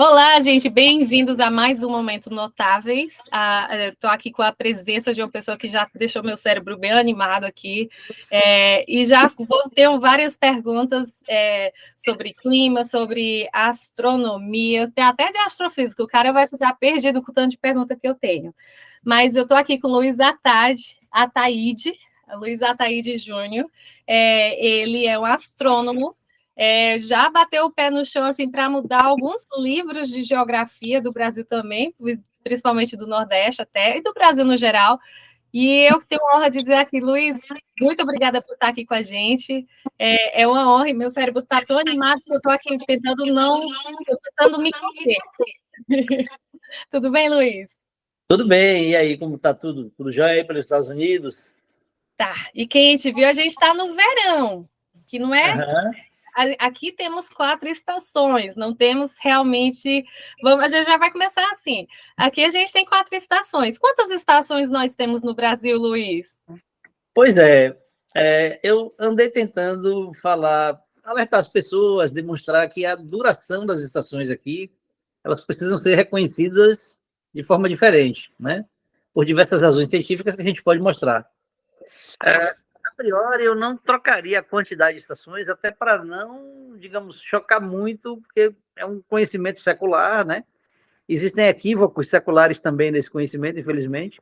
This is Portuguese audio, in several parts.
Olá, gente, bem-vindos a mais um Momento Notáveis. Estou aqui com a presença de uma pessoa que já deixou meu cérebro bem animado aqui, e já tenho várias perguntas sobre clima, sobre astronomia, tem até de astrofísica, o cara vai ficar perdido com o tanto de pergunta que eu tenho. Mas eu estou aqui com o Luiz Ataíde Júnior, ele é um astrônomo, já bateu o pé no chão assim para mudar alguns livros de geografia do Brasil também, principalmente do Nordeste até, e do Brasil no geral. E eu que tenho a honra de dizer aqui, Luiz, muito obrigada por estar aqui com a gente. É uma honra, e meu cérebro está tão animado que eu estou aqui tentando me conter. Tudo bem, Luiz? Tudo bem, e aí, como está tudo? Tudo jóia aí pelos Estados Unidos? Tá, e quem a gente viu, a gente está no verão, que não é... Uhum. Aqui temos 4 estações, não temos realmente... a gente já vai começar assim. Aqui a gente tem 4 estações. Quantas estações nós temos no Brasil, Luiz? Pois eu andei tentando alertar as pessoas, demonstrar que a duração das estações aqui, elas precisam ser reconhecidas de forma diferente, né? Por diversas razões científicas que a gente pode mostrar. A priori, eu não trocaria a quantidade de estações, até para não, digamos, chocar muito, porque é um conhecimento secular, né? Existem equívocos seculares também nesse conhecimento, infelizmente,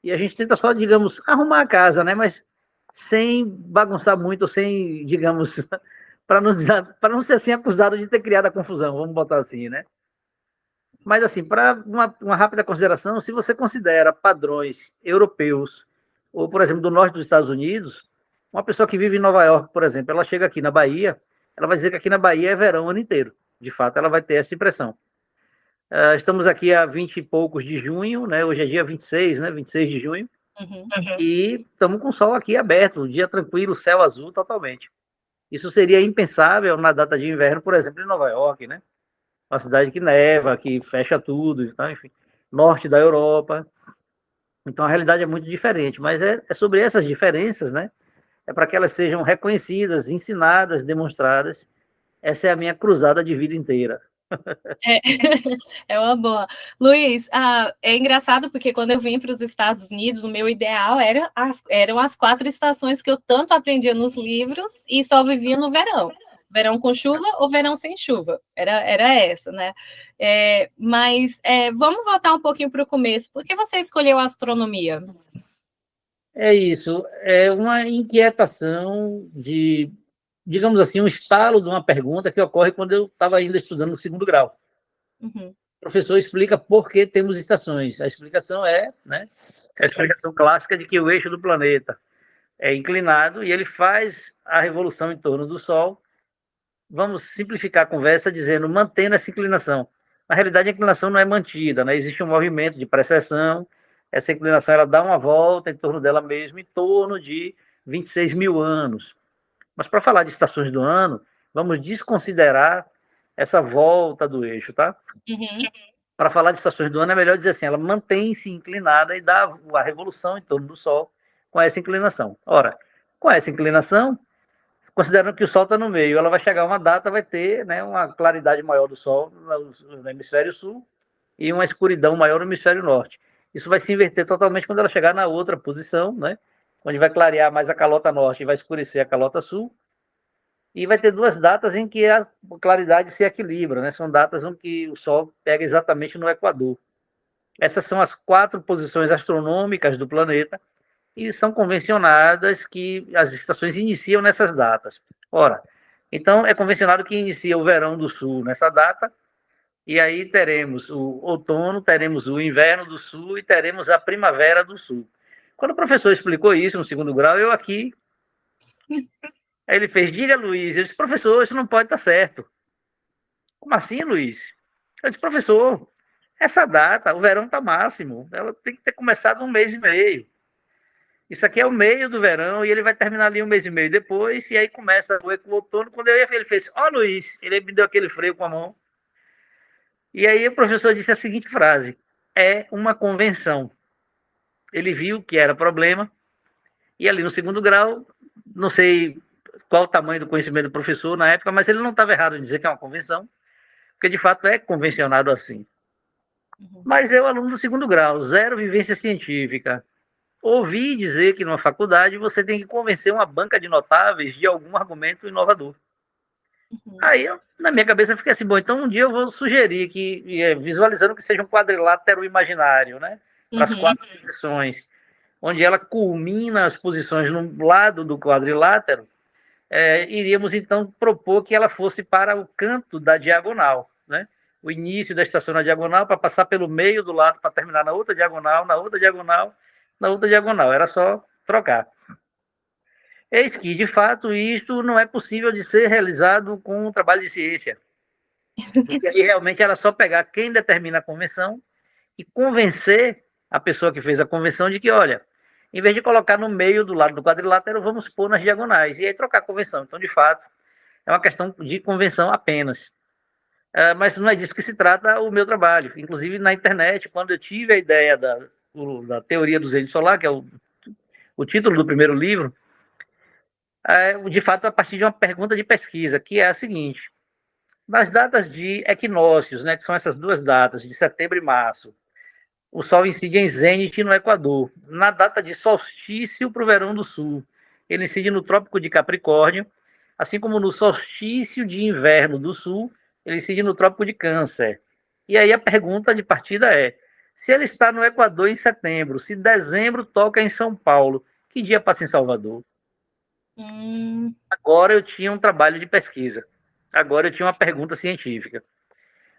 e a gente tenta só, digamos, arrumar a casa, né? Mas sem bagunçar muito, sem, digamos, para não ser assim acusado de ter criado a confusão, vamos botar assim, né? Mas, assim, para uma rápida consideração, se você considera padrões europeus, ou, por exemplo, do norte dos Estados Unidos, uma pessoa que vive em Nova York, por exemplo, ela chega aqui na Bahia, ela vai dizer que aqui na Bahia é verão o ano inteiro. De fato, ela vai ter essa impressão. Estamos aqui a 20 e poucos de junho, né? Hoje é dia 26, né? 26 de junho. Uhum. E estamos com o sol aqui aberto, dia tranquilo, céu azul totalmente. Isso seria impensável na data de inverno, por exemplo, em Nova York, né? Uma cidade que neva, que fecha tudo, então, enfim, norte da Europa. Então a realidade é muito diferente, mas é sobre essas diferenças, né? É para que elas sejam reconhecidas, ensinadas, demonstradas. Essa é a minha cruzada de vida inteira. É, é uma boa. Luiz, é engraçado porque quando eu vim para os Estados Unidos, o meu ideal eram as 4 estações que eu tanto aprendia nos livros e só vivia no verão. Verão com chuva ou verão sem chuva. Era essa, né? Mas vamos voltar um pouquinho para o começo. Por que você escolheu a astronomia? É isso, é uma inquietação de, digamos assim, um estalo de uma pergunta que ocorre quando eu estava ainda estudando no segundo grau. Uhum. O professor explica por que temos estações. A explicação né, a explicação clássica de que o eixo do planeta é inclinado e ele faz a revolução em torno do Sol. Vamos simplificar a conversa dizendo mantendo essa inclinação. Na realidade, a inclinação não é mantida, né? Existe um movimento de precessão, essa inclinação ela dá uma volta em torno dela mesma, em torno de 26 mil anos. Mas para falar de estações do ano, vamos desconsiderar essa volta do eixo, tá? Uhum. Para falar de estações do ano, é melhor dizer assim, ela mantém-se inclinada e dá a revolução em torno do Sol com essa inclinação. Ora, com essa inclinação, considerando que o Sol está no meio, ela vai chegar a uma data, vai ter, né, uma claridade maior do Sol no hemisfério sul e uma escuridão maior no hemisfério norte. Isso vai se inverter totalmente quando ela chegar na outra posição, né, onde vai clarear mais a calota norte e vai escurecer a calota sul. E vai ter 2 datas em que a claridade se equilibra, né? São datas em que o Sol pega exatamente no Equador. Essas são as 4 posições astronômicas do planeta e são convencionadas que as estações iniciam nessas datas. Ora, então é convencionado que inicia o verão do Sul nessa data, e aí teremos o outono, teremos o inverno do Sul e teremos a primavera do Sul. Quando o professor explicou isso no segundo grau, eu aqui... Aí ele fez, diga, Luiz. Eu disse, professor, isso não pode estar certo. Como assim, Luiz? Eu disse, professor, essa data, o verão está máximo, ela tem que ter começado 1 mês e meio. Isso aqui é o meio do verão e ele vai terminar ali 1 mês e meio depois, e aí começa o outono. Quando eu ia, ele fez, ó, Luiz, ele me deu aquele freio com a mão. E aí o professor disse a seguinte frase, é uma convenção. Ele viu que era problema, e ali no segundo grau, não sei qual o tamanho do conhecimento do professor na época, mas ele não estava errado em dizer que é uma convenção. porque de fato é convencionado assim. Mas eu, aluno do segundo grau, zero vivência científica, ouvi dizer que numa faculdade você tem que convencer uma banca de notáveis de algum argumento inovador. Aí, na minha cabeça, eu fiquei assim, bom, então um dia eu vou sugerir que, visualizando que seja um quadrilátero imaginário, né? Para as 4 posições, onde ela culmina as posições no lado do quadrilátero, iríamos então propor que ela fosse para o canto da diagonal, né? O início da estação na diagonal, para passar pelo meio do lado, para terminar na outra diagonal, na outra diagonal, na outra diagonal. Era só trocar. Eis que, de fato, isto não é possível de ser realizado com um trabalho de ciência. Porque aí realmente era só pegar quem determina a convenção e convencer a pessoa que fez a convenção de que, olha, em vez de colocar no meio do lado do quadrilátero, vamos pôr nas diagonais. E aí trocar a convenção. Então, de fato, é uma questão de convenção apenas. Mas não é disso que se trata o meu trabalho. Inclusive, na internet, quando eu tive a ideia da teoria do zenit solar, que é o título do primeiro livro, de fato, a partir de uma pergunta de pesquisa, que é a seguinte: nas datas de equinócios, né, que são essas 2 datas, de setembro e março, o Sol incide em zênite no Equador. Na data de solstício para o verão do Sul, ele incide no Trópico de Capricórnio, assim como no solstício de inverno do Sul, ele incide no Trópico de Câncer. E aí a pergunta de partida é: se ele está no Equador em setembro, se dezembro toca em São Paulo, que dia passa em Salvador? Agora eu tinha um trabalho de pesquisa. Agora eu tinha uma pergunta científica.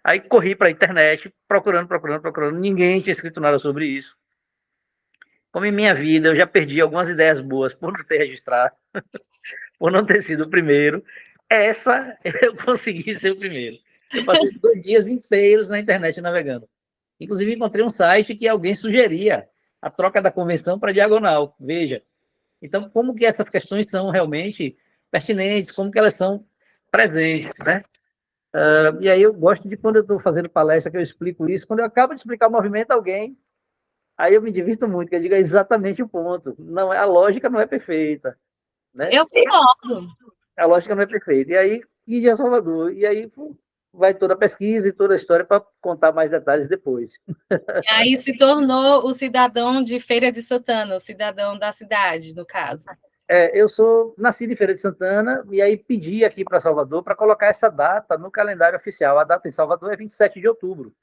Aí corri para a internet, procurando. Ninguém tinha escrito nada sobre isso. Como em minha vida eu já perdi algumas ideias boas por não ter registrado, por não ter sido o primeiro, essa eu consegui ser o primeiro. Eu passei 2 dias inteiros na internet navegando. Inclusive encontrei um site que alguém sugeria a troca da convenção para diagonal. Veja. Então, como que essas questões são realmente pertinentes, como que elas são presentes, né? E aí eu gosto de, quando eu estou fazendo palestra, que eu explico isso, quando eu acabo de explicar o movimento a alguém, aí eu me divirto muito, que eu digo exatamente o ponto. Não, a lógica não é perfeita, né? Eu concordo. A lógica não é perfeita. E aí, ide a Salvador. E aí vai toda a pesquisa e toda a história para contar mais detalhes depois. E aí se tornou o cidadão de Feira de Santana, o cidadão da cidade, no caso. Eu sou nascido em Feira de Santana e aí pedi aqui para Salvador para colocar essa data no calendário oficial. A data em Salvador é 27 de outubro.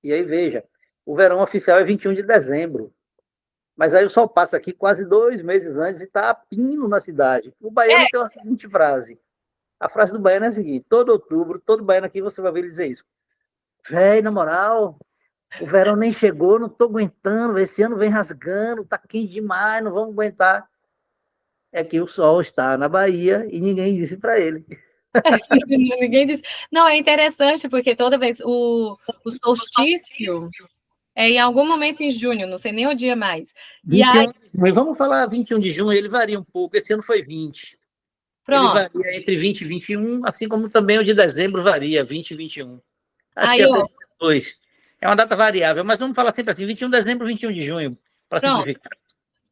E aí, veja, o verão oficial é 21 de dezembro. Mas aí o sol passa aqui quase 2 meses antes e está a pino na cidade. O baiano tem uma seguinte frase. A frase do baiano é a seguinte: todo outubro, todo baiano aqui você vai ver ele dizer isso. Véi, na moral, o verão nem chegou, não estou aguentando, esse ano vem rasgando, tá quente demais, não vamos aguentar. É que o sol está na Bahia e ninguém disse para ele. Ninguém disse. Não, é interessante, porque toda vez o solstício é em algum momento em junho, não sei nem o dia mais. 21, aí, vamos falar 21 de junho, ele varia um pouco, esse ano foi 20. Pronto. Ele varia entre 20 e 21, assim como também o de dezembro varia, 20 e 21. Acho que é até 2. É uma data variável, mas vamos falar sempre assim, 21 de dezembro, 21 de junho, para simplificar.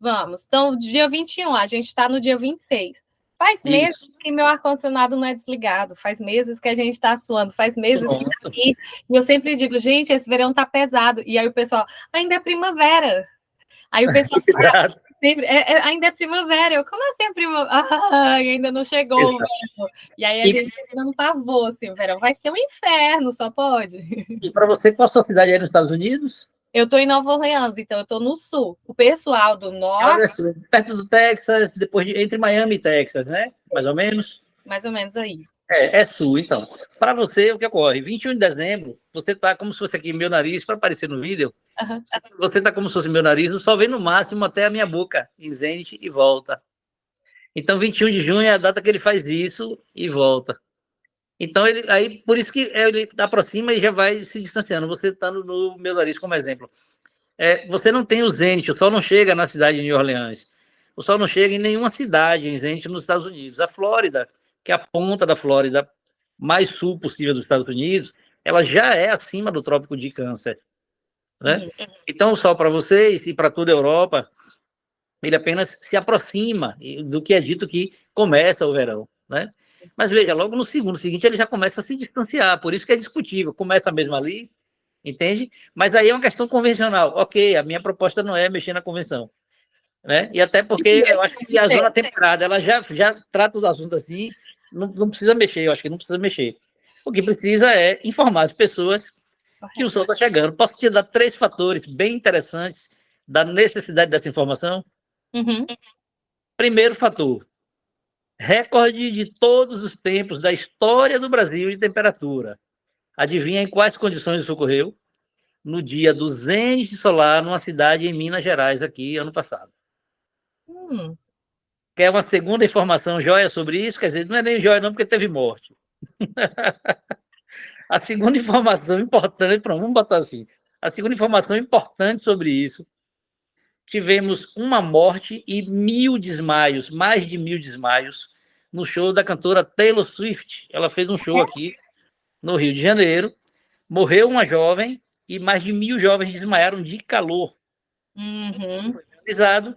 Vamos. Então, dia 21, a gente está no dia 26. Faz meses que meu ar-condicionado não é desligado, faz meses que a gente está suando, faz meses que tá aqui. E eu sempre digo, gente, esse verão tá pesado. E aí o pessoal, ainda é primavera. Aí o pessoal fala, ainda é primavera. Eu, como assim é primavera? Ainda não chegou o verão. E aí a gente tá dando pavor, assim, o verão vai ser um inferno, só pode. E para você, qual a sua cidade aí nos Estados Unidos? Eu estou em Nova Orleans, então eu estou no sul. O pessoal do norte... Perto do Texas, depois entre Miami e Texas, né? Mais ou menos. Mais ou menos aí. É sul, então. Para você, o que ocorre? 21 de dezembro, você está como se fosse aqui meu nariz, para aparecer no vídeo, você está como se fosse meu nariz, só vem no máximo até a minha boca, em zênite e volta. Então, 21 de junho é a data que ele faz isso e volta. Então, aí por isso que ele aproxima e já vai se distanciando. Você está no meu nariz como exemplo. Você não tem o zênite, o sol não chega na cidade de New Orleans. O sol não chega em nenhuma cidade em zênite nos Estados Unidos. A Flórida, que é a ponta da Flórida mais sul possível dos Estados Unidos, ela já é acima do Trópico de Câncer. Né? Então, o sol para vocês e para toda a Europa, ele apenas se aproxima do que é dito que começa o verão. Né? Mas veja, logo no segundo seguinte ele já começa a se distanciar, por isso que é discutível, começa mesmo ali, entende? Mas aí é uma questão convencional. Ok, a minha proposta não é mexer na convenção, né? E até porque eu acho que a zona temperada, ela já trata os assuntos assim, não precisa mexer, eu acho que não precisa mexer. O que precisa é informar as pessoas que o sol está chegando. Posso te dar 3 fatores bem interessantes da necessidade dessa informação? Uhum. Primeiro fator, recorde de todos os tempos da história do Brasil de temperatura. Adivinha em quais condições isso ocorreu? No dia do zênite solar, numa cidade em Minas Gerais, aqui, ano passado. Quer uma segunda informação joia sobre isso? Quer dizer, não é nem joia não, porque teve morte. A segunda informação importante, pronto, vamos botar assim, a segunda informação importante sobre isso, tivemos uma morte e 1.000 desmaios, mais de 1.000 desmaios, no show da cantora Taylor Swift. Ela fez um show aqui no Rio de Janeiro, morreu uma jovem e mais de 1.000 jovens desmaiaram de calor. Uhum. Foi realizado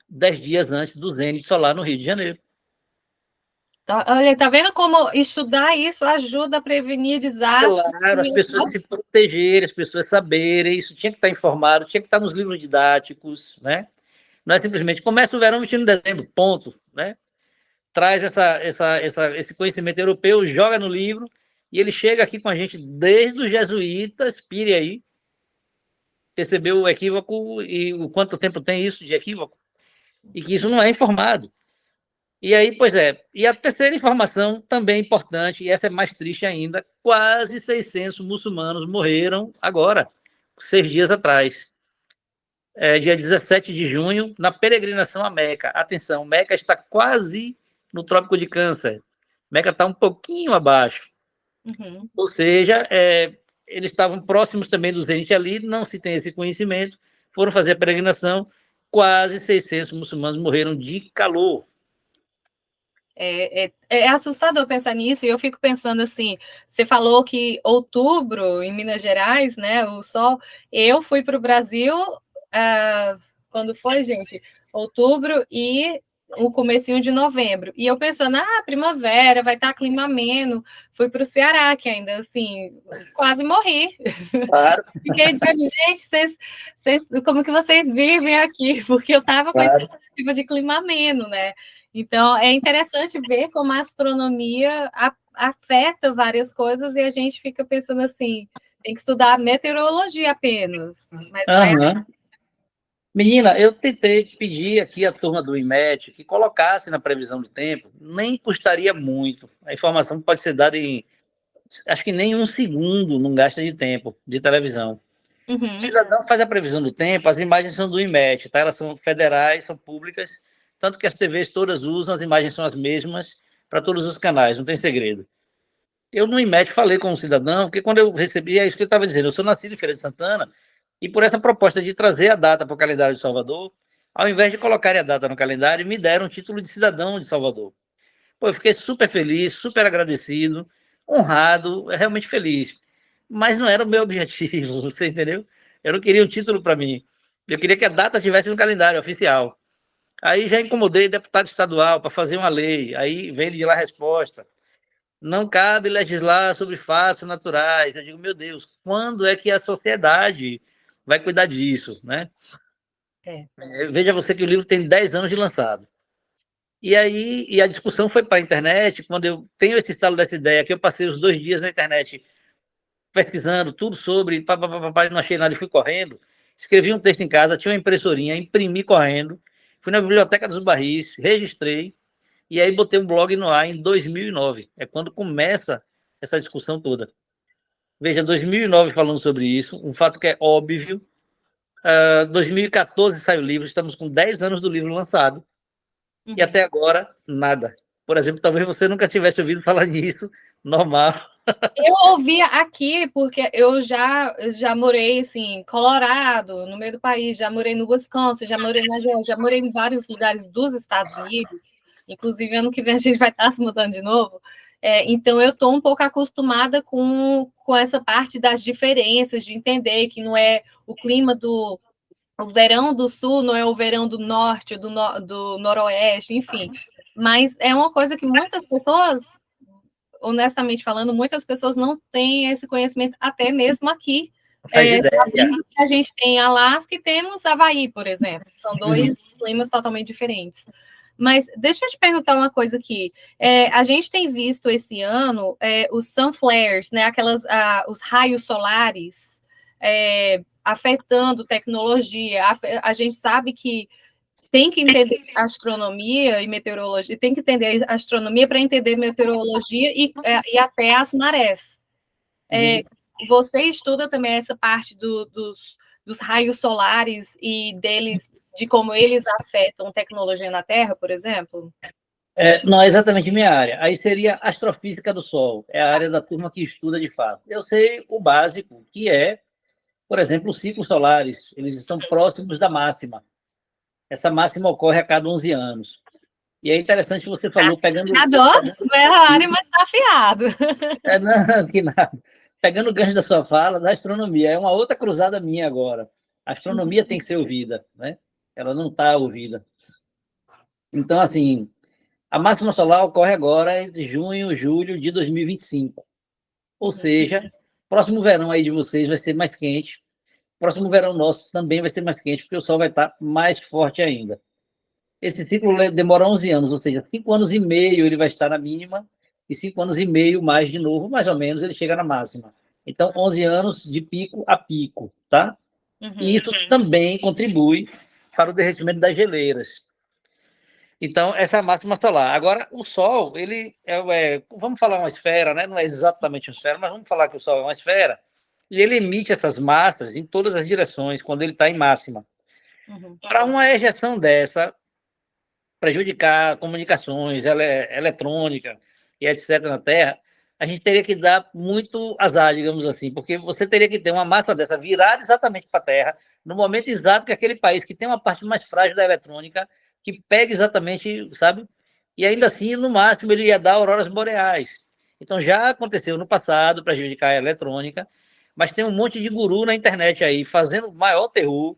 10 dias antes do zênite solar no Rio de Janeiro. Olha, tá vendo como estudar isso ajuda a prevenir desastres? Claro, as pessoas se protegerem, as pessoas saberem, isso tinha que estar informado, tinha que estar nos livros didáticos, né? Não é simplesmente começa o verão vestindo em dezembro, ponto, né? Traz esse conhecimento europeu, joga no livro, e ele chega aqui com a gente desde os jesuítas, pire aí, percebeu o equívoco e o quanto tempo tem isso de equívoco, e que isso não é informado. E aí, pois é, e a terceira informação também importante, e essa é mais triste ainda, quase 600 muçulmanos morreram agora, 6 dias atrás, dia 17 de junho, na peregrinação a Meca. Atenção, Meca está quase no Trópico de Câncer, Meca está um pouquinho abaixo, ou seja, eles estavam próximos também do zênite ali, não se tem esse conhecimento, foram fazer a peregrinação, quase 600 muçulmanos morreram de calor. É assustador pensar nisso, e eu fico pensando assim, você falou que outubro, em Minas Gerais, né, o sol, eu fui para o Brasil, quando foi, gente? Outubro e o comecinho de novembro, e eu pensando, primavera, vai estar clima ameno, fui para o Ceará, que ainda, assim, quase morri. Claro. Fiquei dizendo, gente, como que vocês vivem aqui? Porque eu estava com a expectativa de clima ameno, né? Então, é interessante ver como a astronomia afeta várias coisas e a gente fica pensando assim, tem que estudar meteorologia apenas. Mas não é... Menina, eu tentei pedir aqui à turma do IMET que colocasse na previsão do tempo, nem custaria muito. A informação pode ser dada em, acho que nem um segundo, não gasta de tempo de televisão. O cidadão faz a previsão do tempo, as imagens são do IMET, tá? Elas são federais, são públicas, tanto que as TVs todas usam, as imagens são as mesmas para todos os canais, não tem segredo. Eu no IMET falei com um cidadão, porque quando eu recebi, é isso que eu estava dizendo, eu sou nascido em Feira de Santana, e por essa proposta de trazer a data para o calendário de Salvador, ao invés de colocar a data no calendário, me deram o título de cidadão de Salvador. Pô, eu fiquei super feliz, super agradecido, honrado, realmente feliz. Mas não era o meu objetivo, você entendeu? Eu não queria um título para mim. Eu queria que a data estivesse no calendário oficial. Aí já incomodei deputado estadual para fazer uma lei. Aí vem de lá a resposta. Não cabe legislar sobre fatos naturais. Eu digo, meu Deus, quando é que a sociedade vai cuidar disso, né? Veja você que o livro tem 10 anos de lançado. E aí, a discussão foi para a internet, quando eu tenho esse estalo dessa ideia, que eu passei os 2 dias na internet pesquisando tudo sobre, não achei nada e fui correndo, escrevi um texto em casa, tinha uma impressorinha, imprimi correndo, fui na Biblioteca dos Barris, registrei, e aí botei um blog no ar em 2009, é quando começa essa discussão toda. Veja, 2009 falando sobre isso, um fato que é óbvio. 2014 saiu o livro, estamos com 10 anos do livro lançado, e até agora, nada. Por exemplo, talvez você nunca tivesse ouvido falar nisso, normal. Eu ouvia aqui, porque eu já morei, assim, em Colorado, no meio do país, já morei no Wisconsin, já morei na Geórgia, já morei em vários lugares dos Estados Unidos, inclusive ano que vem a gente vai estar se mudando de novo, então eu estou um pouco acostumada com essa parte das diferenças, de entender que não é o clima o verão do sul não é o verão do norte, do noroeste, enfim. Mas é uma coisa que muitas pessoas, honestamente falando, muitas pessoas não têm esse conhecimento, até mesmo aqui. Faz ideia. A gente tem Alasca e temos Havaí, por exemplo. São dois climas totalmente diferentes. Mas deixa eu te perguntar uma coisa aqui. A gente tem visto esse ano os sun flares, né, os raios solares afetando tecnologia. A gente sabe que tem que entender astronomia e meteorologia, tem que entender astronomia para entender meteorologia e até as marés. Você estuda também essa parte dos raios solares e deles, de como eles afetam tecnologia na Terra, por exemplo? Não é exatamente minha área. Aí seria astrofísica do Sol. É a área da turma que estuda de fato. Eu sei o básico, que é, por exemplo, os ciclos solares. Eles estão próximos da máxima. Essa máxima ocorre a cada 11 anos. E é interessante, você falou, pegando... Adoro, não é a área, mas está afiado. Não, que nada. Pegando o gancho da sua fala, da astronomia. É uma outra cruzada minha agora. A astronomia tem que ser ouvida, né? Ela não está ouvida. Então, assim, a máxima solar ocorre agora entre junho e julho de 2025. Ou seja, próximo verão aí de vocês vai ser mais quente. Próximo verão nosso também vai ser mais quente, porque o Sol vai estar mais forte ainda. Esse ciclo demora 11 anos, ou seja, 5 anos e meio ele vai estar na mínima, e 5 anos e meio mais de novo, mais ou menos, ele chega na máxima. Então, 11 anos de pico a pico, tá? E isso também contribui para o derretimento das geleiras. Então, essa é a máxima solar. Agora, o Sol, ele vamos falar uma esfera, né? Não é exatamente uma esfera, mas vamos falar que o Sol é uma esfera, e ele emite essas massas em todas as direções quando ele está em máxima. Para uma ejeção dessa prejudicar comunicações, eletrônica e etc. na Terra, a gente teria que dar muito azar, digamos assim, porque você teria que ter uma massa dessa virada exatamente para a Terra, no momento exato que aquele país que tem uma parte mais frágil da eletrônica, que pega exatamente, sabe? E ainda assim, no máximo, ele ia dar auroras boreais. Então, já aconteceu no passado, prejudicar a eletrônica, mas tem um monte de guru na internet aí, fazendo maior terror,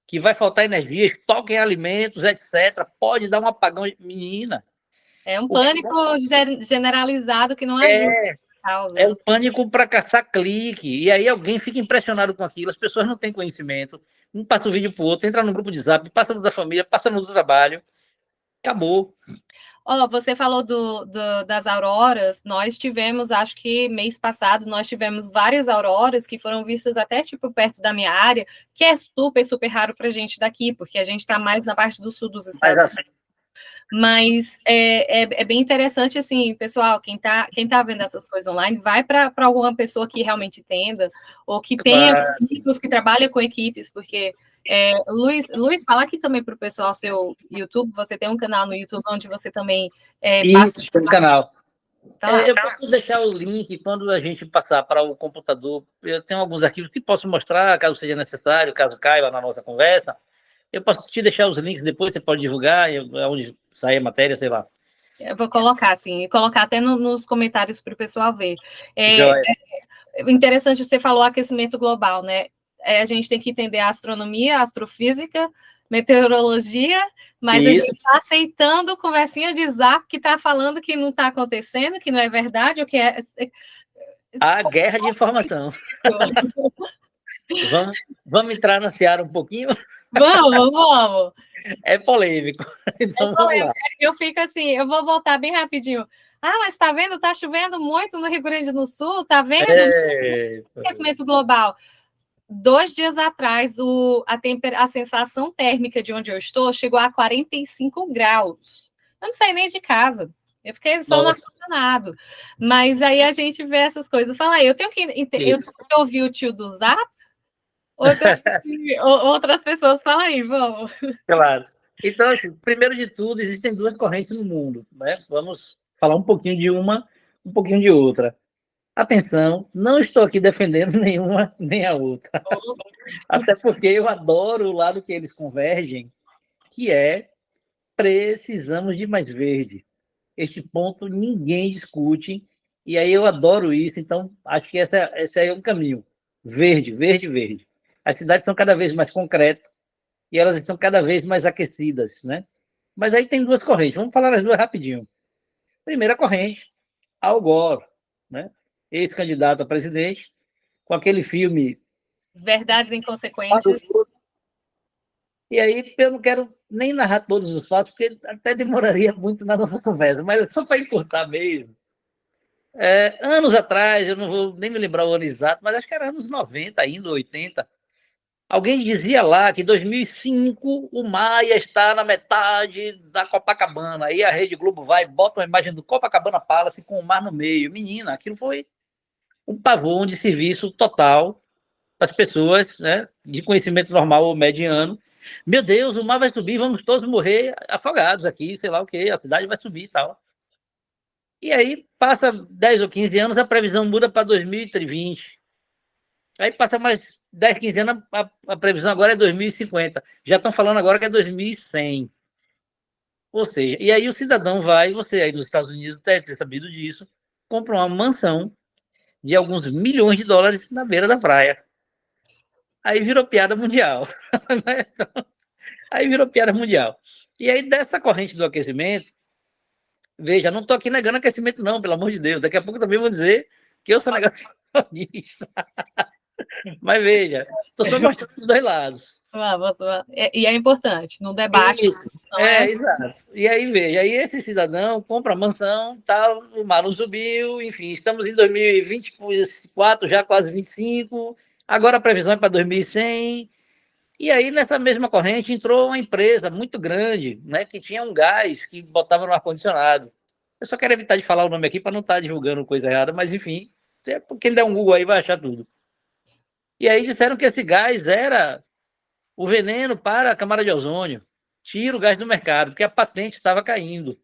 que vai faltar energia, estoquem alimentos, etc. Pode dar um apagão, menina. É um pânico generalizado que não ajuda. É um pânico para caçar clique. E aí alguém fica impressionado com aquilo, as pessoas não têm conhecimento. Um passa o vídeo para o outro, entra no grupo de zap, passa no da família, passa no do trabalho. Acabou. Você falou das auroras. Nós tivemos, acho que mês passado, nós tivemos várias auroras que foram vistas até tipo perto da minha área, que é super, super raro para a gente daqui, porque a gente está mais na parte do sul dos Estados Unidos. Mas é bem interessante, assim, pessoal, quem tá vendo essas coisas online, vai para alguma pessoa que realmente entenda, ou que tenha amigos que trabalham com equipes, porque... Luiz, fala aqui também para o pessoal seu YouTube. Você tem um canal no YouTube onde você também Isso, tem um canal. Tá eu posso deixar o link quando a gente passar para o computador. Eu tenho alguns arquivos que posso mostrar, caso seja necessário, caso caiba na nossa conversa. Eu posso te deixar os links depois, você pode divulgar, onde sair a matéria, sei lá. Eu vou colocar, assim, e colocar até nos comentários para o pessoal ver. Interessante, você falou aquecimento global, né? A gente tem que entender a astronomia, a astrofísica, meteorologia, mas a gente está aceitando conversinha de zap que está falando que não está acontecendo, que não é verdade, o que é... A guerra de informação. Vamos entrar na seara um pouquinho? Vamos. É polêmico. Então, vamos lá. Eu fico assim, eu vou voltar bem rapidinho. Mas tá vendo? Tá chovendo muito no Rio Grande do Sul, tá vendo? Aquecimento global. 2 dias atrás, a sensação térmica de onde eu estou chegou a 45 graus. Eu não saí nem de casa. Eu fiquei só no ar-condicionado. Mas aí a gente vê essas coisas. Fala aí, eu tenho que ouvir o tio do Zap? Outras pessoas falam aí, vamos. Claro. Então, assim, primeiro de tudo, existem duas correntes no mundo, né? Vamos falar um pouquinho de uma, um pouquinho de outra. Atenção, não estou aqui defendendo nenhuma nem a outra. Até porque eu adoro o lado que eles convergem, que é precisamos de mais verde. Este ponto ninguém discute, e aí eu adoro isso, então acho que esse é um caminho. Verde, verde, verde. As cidades são cada vez mais concretas e elas estão cada vez mais aquecidas, né? Mas aí tem duas correntes. Vamos falar as duas rapidinho. Primeira corrente, Al Gore, né? Ex-candidato a presidente, com aquele filme Verdades Inconsequentes. E aí eu não quero nem narrar todos os fatos, porque até demoraria muito na nossa conversa, mas só para encurtar mesmo. Anos atrás, eu não vou nem me lembrar o ano exato, mas acho que era anos 90 ainda, 80. Alguém dizia lá que em 2005 o Maia está na metade da Copacabana. Aí a Rede Globo vai e bota uma imagem do Copacabana Palace com o mar no meio. Menina, aquilo foi um pavão de serviço total para as pessoas, né, de conhecimento normal ou mediano. Meu Deus, o mar vai subir, vamos todos morrer afogados aqui, sei lá o que, a cidade vai subir e tal. E aí passa 10 ou 15 anos, a previsão muda para 2020. Aí passa mais 10, 15 anos, a previsão agora é 2050. Já estão falando agora que é 2100. Ou seja, e aí o cidadão vai, você aí nos Estados Unidos deve ter sabido disso, compra uma mansão de alguns milhões de dólares na beira da praia. Aí virou piada mundial. Aí virou piada mundial. E aí, dessa corrente do aquecimento, veja, não estou aqui negando aquecimento, não, pelo amor de Deus. Daqui a pouco também vou dizer que eu sou negacionista. Mas veja, estou só mostrando os dois lados. E é importante, no debate. Isso, exato. E aí, veja, aí esse cidadão compra a mansão, tal, o mar não subiu, enfim, estamos em 2024, já quase 25, agora a previsão é para 2100. E aí, nessa mesma corrente, entrou uma empresa muito grande, né, que tinha um gás que botava no ar-condicionado. Eu só quero evitar de falar o nome aqui para não estar divulgando coisa errada, mas enfim, quem der um Google aí vai achar tudo. E aí disseram que esse gás era o veneno para a camada de ozônio. Tira o gás do mercado, porque a patente estava caindo.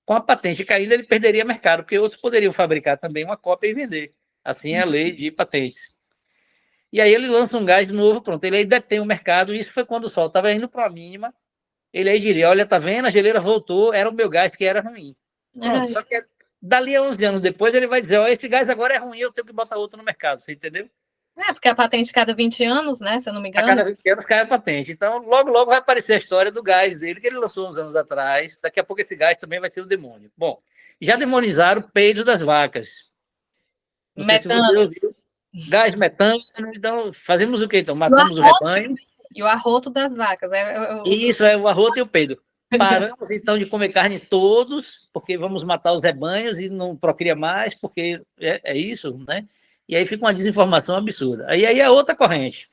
Com a patente caindo, ele perderia mercado, porque outros poderiam fabricar também uma cópia e vender. Assim é a lei de patentes. E aí ele lança um gás novo, pronto, ele aí detém o mercado, e isso foi quando o sol estava indo para a mínima, ele aí diria, olha, tá vendo, a geleira voltou, era o meu gás que era ruim. Pronto, só que dali a 11 anos depois ele vai dizer, ó, esse gás agora é ruim, eu tenho que botar outro no mercado, você entendeu? Porque a patente cada 20 anos, né, se eu não me engano. A cada 20 anos cai a patente, então logo vai aparecer a história do gás dele, que ele lançou uns anos atrás, daqui a pouco esse gás também vai ser o demônio. Bom, já demonizaram o peido das vacas. Não sei se você ouviu. Gás metano, então fazemos o quê? Então, matamos o rebanho. E o arroto das vacas. Isso, é o arroto e o peido. Paramos, então, de comer carne todos, porque vamos matar os rebanhos e não procria mais, porque é isso, né? E aí fica uma desinformação absurda. Aí a outra corrente.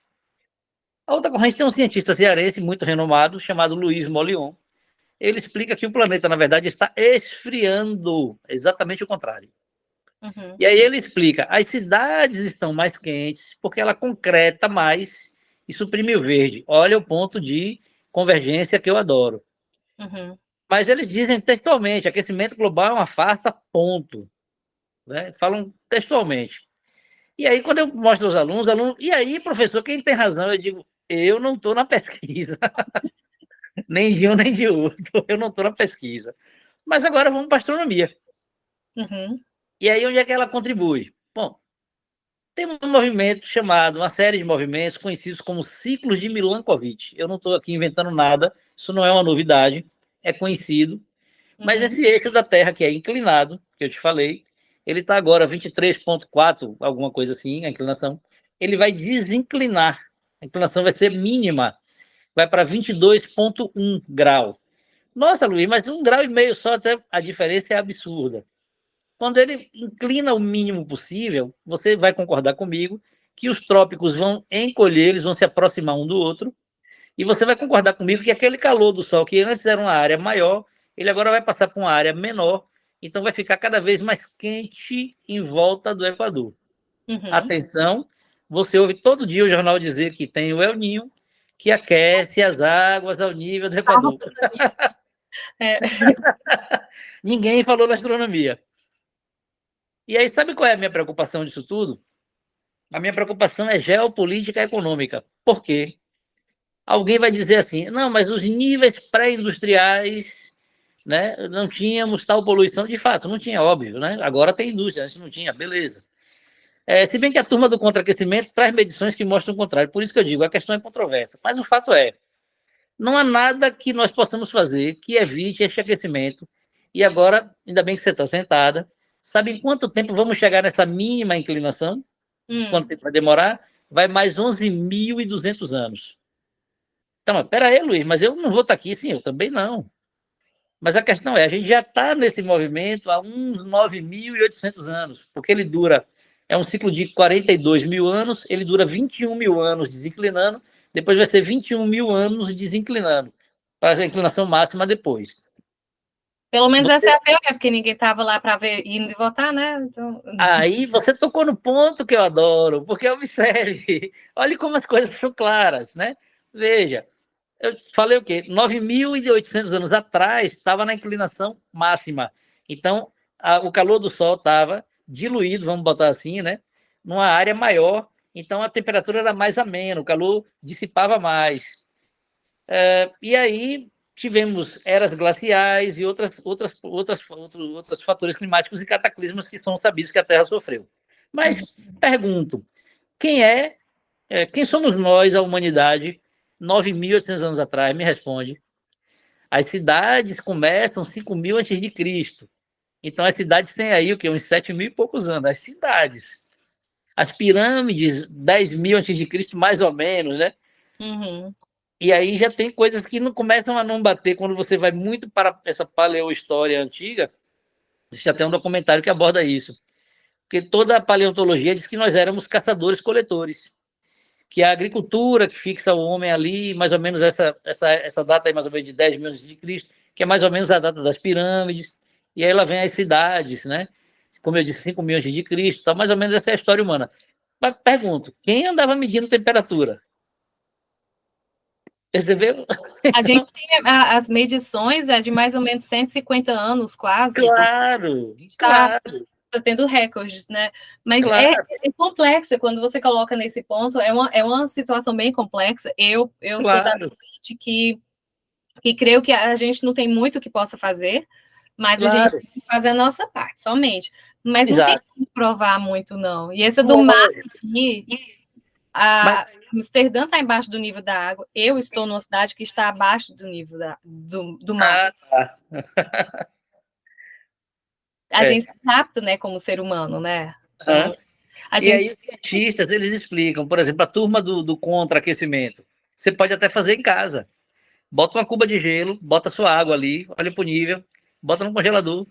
A outra corrente tem um cientista cearense muito renomado, chamado Luiz Molion. Ele explica que o planeta, na verdade, está esfriando, exatamente o contrário. Uhum. E aí ele explica, as cidades estão mais quentes porque ela concreta mais e suprime o verde. Olha o ponto de convergência que eu adoro. Uhum. Mas eles dizem textualmente, aquecimento global é uma farsa, ponto. Né? Falam textualmente. E aí, quando eu mostro aos alunos, e aí, professor, quem tem razão? Eu digo, eu não estou na pesquisa. Nem de um, nem de outro. Eu não estou na pesquisa. Mas agora vamos para a astronomia. Uhum. E aí, onde é que ela contribui? Bom, tem um movimento chamado, uma série de movimentos conhecidos como ciclos de Milankovitch. Eu não estou aqui inventando nada, isso não é uma novidade, é conhecido. Mas esse eixo da Terra, que é inclinado, que eu te falei, ele está agora 23,4, alguma coisa assim, a inclinação, ele vai desinclinar. A inclinação vai ser mínima, vai para 22,1 grau. Nossa, Luiz, mas 1,5 grau só, a diferença é absurda. Quando ele inclina o mínimo possível, você vai concordar comigo que os trópicos vão encolher, eles vão se aproximar um do outro, e você vai concordar comigo que aquele calor do Sol, que antes era uma área maior, ele agora vai passar para uma área menor, então vai ficar cada vez mais quente em volta do Equador. Uhum. Atenção, você ouve todo dia o jornal dizer que tem o El Niño, que aquece as águas ao nível do Equador. Ninguém falou na astronomia. E aí, sabe qual é a minha preocupação disso tudo? A minha preocupação é geopolítica econômica. Por quê? Alguém vai dizer assim, não, mas os níveis pré-industriais, né, não tínhamos tal poluição. De fato, não tinha, óbvio, né? Agora tem indústria, antes não tinha, beleza. Se bem que a turma do contra-aquecimento traz medições que mostram o contrário. Por isso que eu digo, a questão é controversa. Mas o fato é, Não há nada que nós possamos fazer que evite este aquecimento. E agora, ainda bem que você está sentada, sabe em quanto tempo vamos chegar nessa mínima inclinação? Quanto tempo vai demorar? Vai mais 11.200 anos. Então, espera aí, Luiz, mas eu não vou estar aqui, sim, eu também não. Mas a questão é, a gente já está nesse movimento há uns 9.800 anos, porque ele dura, é um ciclo de 42 mil anos, ele dura 21 mil anos desinclinando, depois vai ser 21 mil anos desinclinando, para a inclinação máxima depois. Pelo menos essa é a teoria, porque ninguém estava lá para ver indo votar, né? Então... Aí você tocou no ponto que eu adoro, porque observe, olhe como as coisas são claras, né? Veja, eu falei o quê? 9.800 anos atrás estava na inclinação máxima. Então, o calor do Sol estava diluído, vamos botar assim, né? Numa área maior. Então, a temperatura era mais amena, o calor dissipava mais. E aí tivemos eras glaciais e outros fatores climáticos e cataclismos que são sabidos que a Terra sofreu. Mas pergunto, quem somos nós, a humanidade, 9.800 anos atrás? Me responde. As cidades começam 5.000 antes de Cristo. Então, as cidades têm aí o quê? Uns 7.000 e poucos anos. As cidades. As pirâmides, 10.000 antes de Cristo, mais ou menos, né? Uhum. E aí já tem coisas que não começam a não bater quando você vai muito para essa paleohistória antiga. Já tem um documentário que aborda isso. Porque toda a paleontologia diz que nós éramos caçadores-coletores. Que a agricultura que fixa o homem ali, mais ou menos essa data aí, mais ou menos de 10 mil antes de Cristo, que é mais ou menos a data das pirâmides, e aí lá vem as cidades, né? Como eu disse, 5 mil antes de Cristo, tá? Mais ou menos essa é a história humana. Mas pergunto, quem andava medindo temperatura? Percebeu? A gente tem as medições de mais ou menos 150 anos, quase. Claro, Está claro. tendo recordes, né? Mas claro. é complexa quando você coloca nesse ponto, é uma situação bem complexa. Eu sou da gente que creio que a gente não tem muito que possa fazer, mas a gente tem que fazer a nossa parte, somente. Mas não tem como provar muito, não. E essa do mar aqui, Amsterdã está embaixo do nível da água, eu estou numa cidade que está abaixo do nível do mar. A gente se adapta, né, como ser humano, né? Então, e aí os cientistas, eles explicam, por exemplo, a turma do contra-aquecimento. Você pode até fazer em casa. Bota uma cuba de gelo, bota sua água ali, olha para o nível, bota no congelador.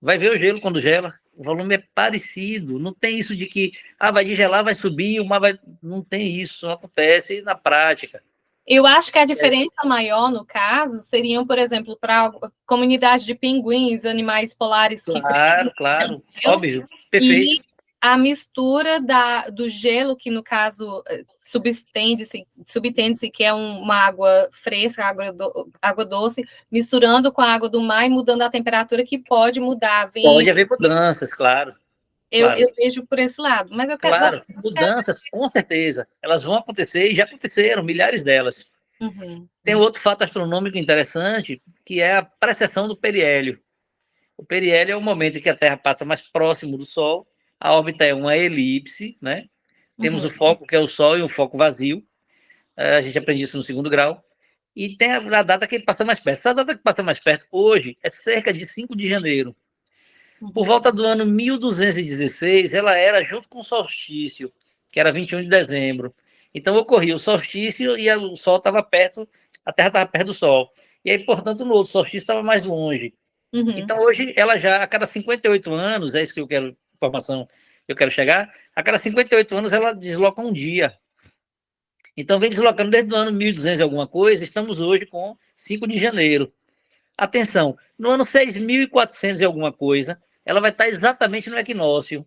Vai ver o gelo quando gela. O volume é parecido. Não tem isso de que vai gelar, vai subir, o mar vai... Não tem isso, não acontece na prática. Eu acho que a diferença maior, no caso, seriam, por exemplo, para comunidade de pinguins, animais polares. Claro, óbvio, perfeito. E a mistura do gelo, que no caso subtende-se que é uma água fresca, água doce, misturando com a água do mar e mudando a temperatura, que pode mudar. Pode haver mudanças, claro. Eu vejo por esse lado. Mas eu quero. Claro, mudanças, com certeza. Elas vão acontecer e já aconteceram, milhares delas. Tem outro fato astronômico interessante, que é a precessão do periélio. O periélio é o momento em que a Terra passa mais próximo do Sol, a órbita é uma elipse, né? Temos o foco, que é o Sol, e um foco vazio. A gente aprende isso no 2º grau. E tem a data que ele passa mais perto. Essa data que passa mais perto, hoje, é cerca de 5 de janeiro. Por volta do ano 1216, ela era junto com o solstício, que era 21 de dezembro. Então, ocorria o solstício e o Sol estava perto, a Terra estava perto do Sol. E aí, portanto, no outro solstício estava mais longe. Então, hoje, ela já, a cada 58 anos, é isso que eu quero, informação que eu quero chegar, a cada 58 anos ela desloca um dia. Então, vem deslocando desde o ano 1200 e alguma coisa, estamos hoje com 5 de janeiro. Atenção, no ano 6.400 e alguma coisa, ela vai estar exatamente no equinócio.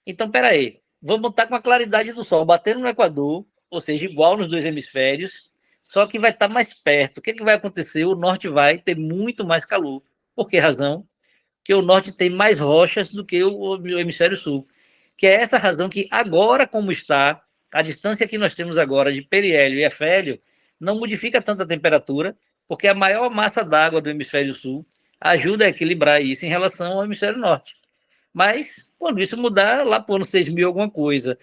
Então, peraí, vamos estar com a claridade do Sol batendo no Equador, ou seja, igual nos 2 hemisférios, só que vai estar mais perto. O que vai acontecer? O norte vai ter muito mais calor. Por que razão? Porque o norte tem mais rochas do que o hemisfério sul. Que é essa razão que agora, como está, a distância que nós temos agora de periélio e efélio não modifica tanto a temperatura, porque a maior massa d'água do hemisfério sul ajuda a equilibrar isso em relação ao hemisfério norte. Mas, quando isso mudar, lá para o ano 6.000 alguma coisa,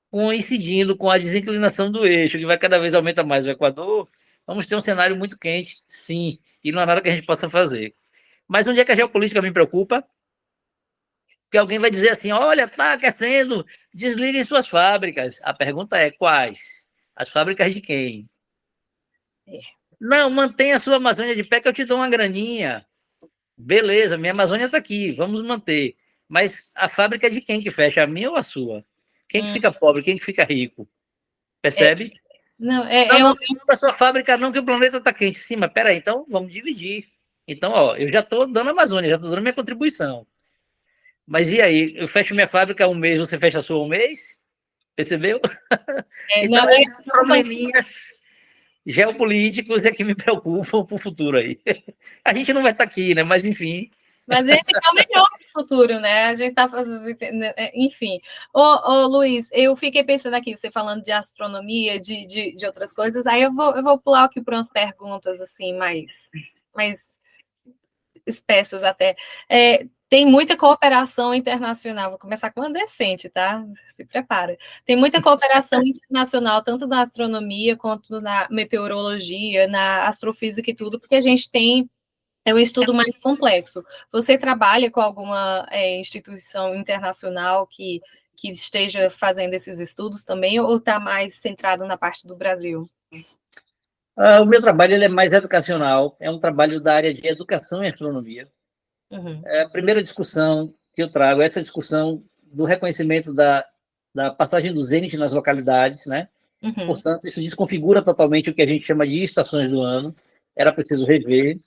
coincidindo com a desinclinação do eixo, que vai cada vez aumentar mais o Equador, Vamos ter um cenário muito quente, sim, e não há nada que a gente possa fazer. Mas onde é que a geopolítica me preocupa? Porque alguém vai dizer assim, olha, está aquecendo, desliguem suas fábricas. A pergunta é, quais? As fábricas de quem? Não, mantenha a sua Amazônia de pé que eu te dou uma graninha. Beleza, minha Amazônia está aqui, vamos manter. Mas a fábrica é de quem que fecha, a minha ou a sua? Quem que fica pobre, quem que fica rico? Percebe? Não, não a sua fábrica não, que o planeta está quente. Sim, mas peraí, então vamos dividir. Então, ó, eu já estou dando a Amazônia, já estou dando minha contribuição. Mas e aí? Eu fecho minha fábrica um mês, você fecha a sua um mês? Percebeu? Então, esses probleminhas geopolíticos é que me preocupam para o futuro aí. A gente não vai estar aqui, né? Mas, enfim... Mas a gente quer o melhor para o futuro, né? A gente está fazendo... Enfim. Ô, Luiz, eu fiquei pensando aqui, você falando de astronomia, de outras coisas, aí eu vou pular aqui para umas perguntas, assim, mais espessas até. Tem muita cooperação internacional, vou começar com uma decente, tá? Se prepara. Tem muita cooperação internacional, tanto na astronomia quanto na meteorologia, na astrofísica e tudo, porque a gente tem um estudo mais complexo. Você trabalha com alguma instituição internacional que esteja fazendo esses estudos também, ou está mais centrado na parte do Brasil? O meu trabalho ele é mais educacional, é um trabalho da área de educação em astronomia. Uhum. A primeira discussão que eu trago é essa discussão do reconhecimento da passagem do zênite nas localidades, né? Uhum. Portanto, isso desconfigura totalmente o que a gente chama de estações do ano, era preciso rever.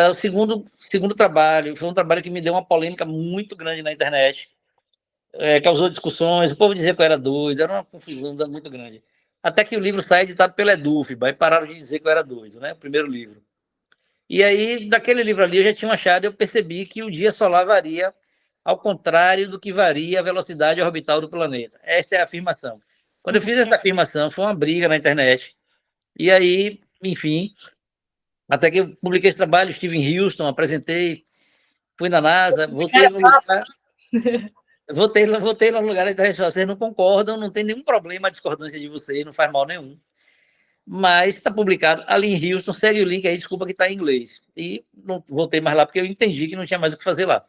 O segundo trabalho foi um trabalho que me deu uma polêmica muito grande na internet, causou discussões, o povo dizia que eu era doido, era uma confusão muito grande. Até que o livro sai editado pela Edufba, e pararam de dizer que eu era doido, né? O primeiro livro. E aí, daquele livro ali, eu já tinha achado, eu percebi que o dia solar varia ao contrário do que varia a velocidade orbital do planeta. Esta é a afirmação. Quando eu fiz essa afirmação, foi uma briga na internet. E aí, enfim, até que eu publiquei esse trabalho, estive em Houston, apresentei, fui na NASA, voltei no lugar... Voltei lá no lugar da internet, vocês não concordam, não tem nenhum problema a discordância de vocês, não faz mal nenhum. Mas está publicado ali em Houston, segue o link aí, desculpa que está em inglês. E não voltei mais lá porque eu entendi que não tinha mais o que fazer lá.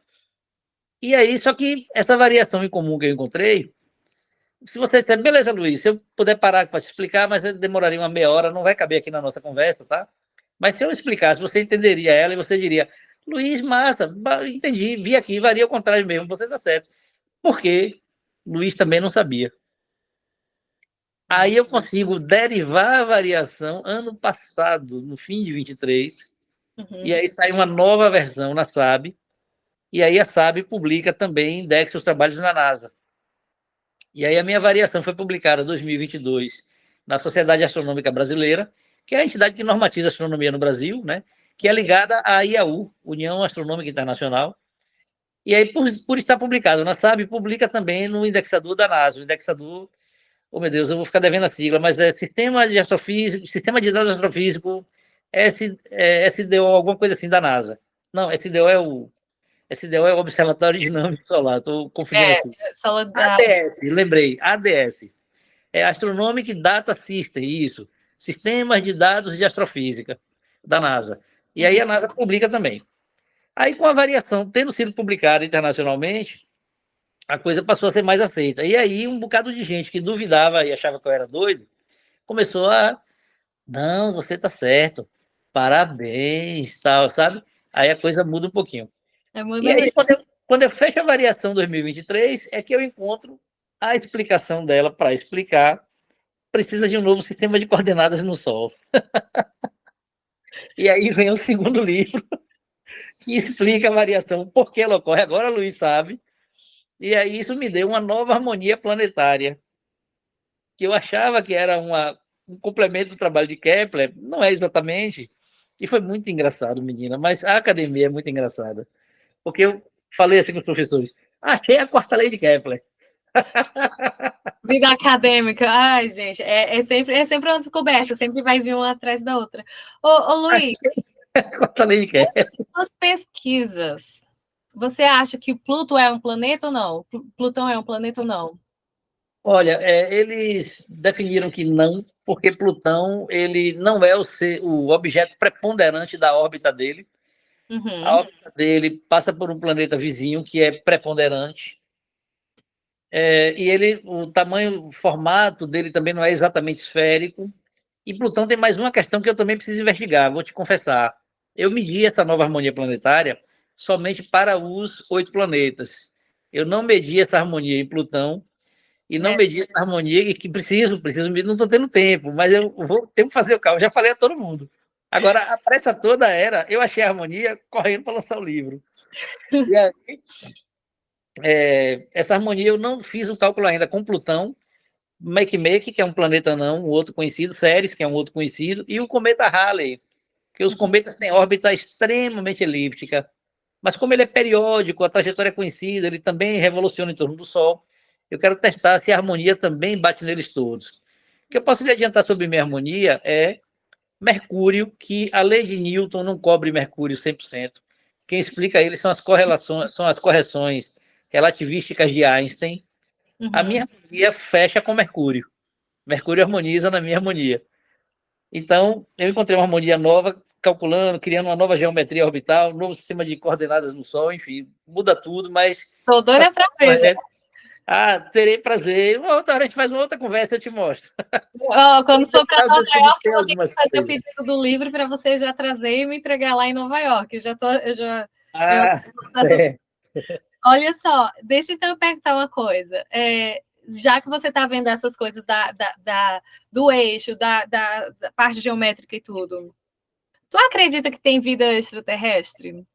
E aí, só que essa variação em comum que eu encontrei, se você disser, beleza, Luiz, se eu puder parar para te explicar, mas demoraria uma meia hora, não vai caber aqui na nossa conversa, tá? Mas se eu explicasse, você entenderia ela e você diria, Luiz, massa, entendi, vi aqui, varia ao contrário mesmo, você está certo. Porque Luiz também não sabia. Aí eu consigo derivar a variação ano passado, no fim de 23, e aí sai uma nova versão na SAB, e aí a SAB publica também, indexa os trabalhos na NASA. E aí a minha variação foi publicada em 2022 na Sociedade Astronômica Brasileira, que é a entidade que normatiza a astronomia no Brasil, né? Que é ligada à IAU, União Astronômica Internacional. E aí, por estar publicado na SAB, publica também no indexador da NASA, o indexador, oh meu Deus, eu vou ficar devendo a sigla, mas é Sistema de Astrofísico, Sistema de Dados Astrofísico, SDO, alguma coisa assim da NASA. Não, SDO é o Observatório Dinâmico Solar, estou confundindo assim. ADS, lembrei, ADS. É Astronomic Data System, isso. Sistemas de Dados de Astrofísica da NASA. E aí a NASA publica também. Aí, com a variação tendo sido publicada internacionalmente, a coisa passou a ser mais aceita. E aí, um bocado de gente que duvidava e achava que eu era doido, começou a... Não, você tá certo. Parabéns, tal, sabe? Aí a coisa muda um pouquinho. E aí, quando eu fecho a variação 2023, é que eu encontro a explicação dela para explicar. Precisa de um novo sistema de coordenadas no Sol. E aí vem o segundo livro, que explica a variação, por que ela ocorre. Agora o Luiz sabe. E aí isso me deu uma nova harmonia planetária, que eu achava que era um complemento do trabalho de Kepler, não é exatamente. E foi muito engraçado, menina, mas a academia é muito engraçada. Porque eu falei assim com os professores, achei a quarta lei de Kepler. Vida acadêmica, ai, gente, é sempre uma descoberta, sempre vai vir uma atrás da outra. Ô Luiz, as pesquisas, você acha que Pluto é um planeta ou não? Plutão é um planeta ou não? Olha, eles definiram que não, porque Plutão ele não é o objeto preponderante da órbita dele. A órbita dele passa por um planeta vizinho que é preponderante. E o tamanho, o formato dele também não é exatamente esférico. E Plutão tem mais uma questão que eu também preciso investigar, vou te confessar. Eu medi essa nova harmonia planetária somente para os 8 planetas. Eu não medi essa harmonia em Plutão e não medi essa harmonia que preciso medir, não estou tendo tempo, mas eu vou ter que fazer o cálculo. Já falei a todo mundo. Agora, a pressa toda era, eu achei a harmonia correndo para lançar o livro. E aí, essa harmonia eu não fiz o cálculo ainda com Plutão, Makemake, que é um planeta não, um outro conhecido, Ceres, que é um outro conhecido, e o cometa Halley, que os cometas têm órbita extremamente elíptica, mas como ele é periódico, a trajetória é conhecida, ele também revoluciona em torno do Sol, eu quero testar se a harmonia também bate neles todos. O que eu posso lhe adiantar sobre minha harmonia é Mercúrio, que a lei de Newton não cobre Mercúrio 100%. Quem explica ele são as correlações, são as correções relativísticas de Einstein. A minha harmonia fecha com Mercúrio. Mercúrio harmoniza na minha harmonia. Então, eu encontrei uma harmonia nova, calculando, criando uma nova geometria orbital, um novo sistema de coordenadas no Sol, enfim, muda tudo, mas... Tô doida para ver. Terei prazer. Uma outra hora a gente faz uma outra conversa, eu te mostro. Quando for para Nova York, eu vou ter que fazer o pedido do livro para você já trazer e me entregar lá em Nova York. Olha só, deixa então eu perguntar uma coisa. Já que você está vendo essas coisas do eixo, da parte geométrica e tudo, tu acredita que tem vida extraterrestre?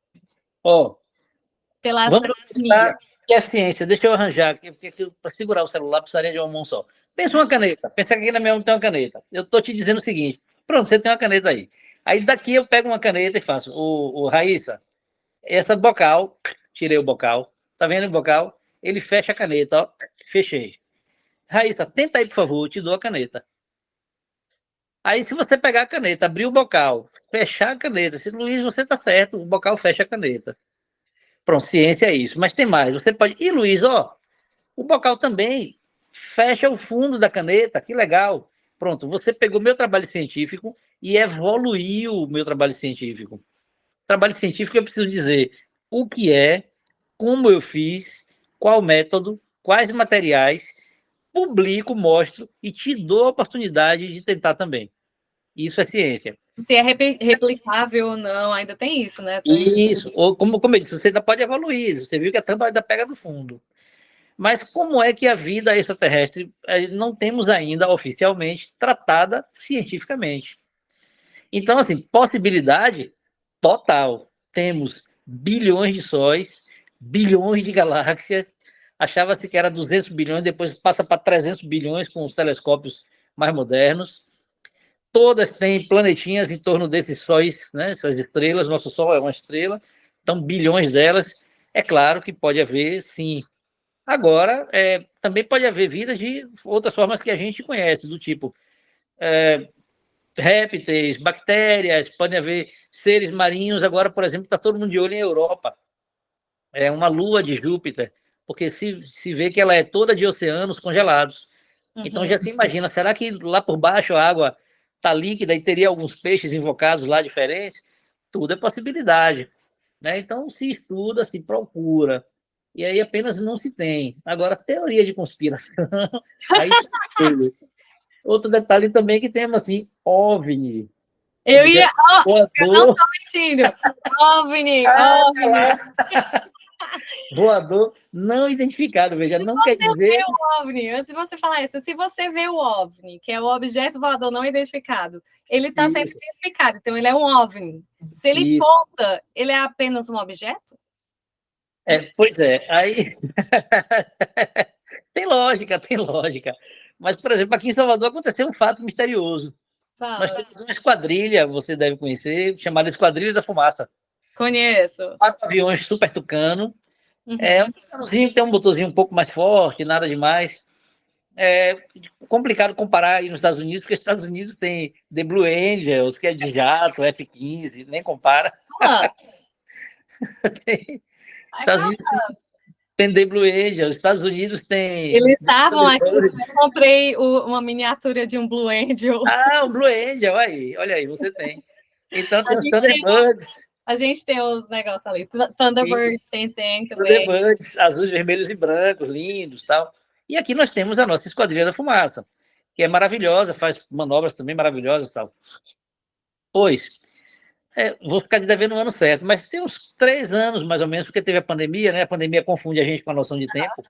Pela astronomia. Que é ciência. Deixa eu arranjar aqui, porque para segurar o celular precisaria de uma mão só. Pensa uma caneta. Pensa que aqui na minha mão tem uma caneta. Eu estou te dizendo o seguinte. Pronto, você tem uma caneta aí. Aí daqui eu pego uma caneta e faço. Raíssa, essa bocal, tirei o bocal. Tá vendo o bocal? Ele fecha a caneta, ó. Fechei. Raíssa, tenta aí, por favor, eu te dou a caneta. Aí, se você pegar a caneta, abrir o bocal, fechar a caneta, se Luiz, você tá certo, o bocal fecha a caneta. Pronto, ciência é isso. Mas tem mais. Você pode. E Luiz, o bocal também fecha o fundo da caneta. Que legal. Pronto, você pegou meu trabalho científico e evoluiu o meu trabalho científico. Trabalho científico eu preciso dizer o que é, como eu fiz, qual método, quais materiais, publico, mostro e te dou a oportunidade de tentar também. Isso é ciência. Se é replicável ou não, ainda tem isso, né? Isso, ou como eu disse, você ainda pode evoluir, você viu que a tampa ainda pega no fundo. Mas como é que a vida extraterrestre não temos ainda oficialmente tratada cientificamente? Então, assim, possibilidade total. Temos bilhões de sóis, bilhões de galáxias, achava-se que era 200 bilhões, depois passa para 300 bilhões com os telescópios mais modernos. Todas têm planetinhas em torno desses sóis, né, essas estrelas, nosso Sol é uma estrela, então bilhões delas. É claro que pode haver, sim. Agora, também pode haver vida de outras formas que a gente conhece, do tipo répteis, bactérias, podem haver seres marinhos. Agora, por exemplo, está todo mundo de olho em Europa. É uma lua de Júpiter, porque se vê que ela é toda de oceanos congelados. Então já se imagina, será que lá por baixo a água está líquida e teria alguns peixes invocados lá diferentes? Tudo é possibilidade. Né? Então se estuda, se procura. E aí apenas não se tem. Agora, teoria de conspiração. Aí, outro detalhe também que temos assim, OVNI. Eu não estou mentindo. OVNI. Voador não identificado, veja, não quer dizer... O OVNI, antes de você falar isso, se você vê o OVNI, que é o objeto voador não identificado, ele está sendo identificado, então ele é um OVNI. Se ele conta, ele é apenas um objeto? Pois é, aí... tem lógica. Mas, por exemplo, aqui em Salvador aconteceu um fato misterioso. Nós temos uma esquadrilha, você deve conhecer, chamada Esquadrilha da Fumaça. Conheço. 4 aviões super Tucano. É um Tucanozinho que tem um motorzinho um pouco mais forte, nada demais. É complicado comparar aí nos Estados Unidos, porque os Estados Unidos tem The Blue Angels, que é de jato, F-15, nem compara. Estados Unidos tem The Blue Angel, os Estados Unidos tem... Eles estavam aqui, eu comprei uma miniatura de um Blue Angel. Ah, o Blue Angel, olha aí, você tem. Então tem os Thunderbirds. A gente tem os negócios ali, Thunderbirds tem também. Thunderbirds, azuis, vermelhos e brancos, lindos, tal. E aqui nós temos a nossa Esquadrilha da Fumaça, que é maravilhosa, faz manobras também maravilhosas, tal. Pois, vou ficar devendo no ano certo, mas tem uns 3 anos, mais ou menos, porque teve a pandemia, né? A pandemia confunde a gente com a noção de tempo.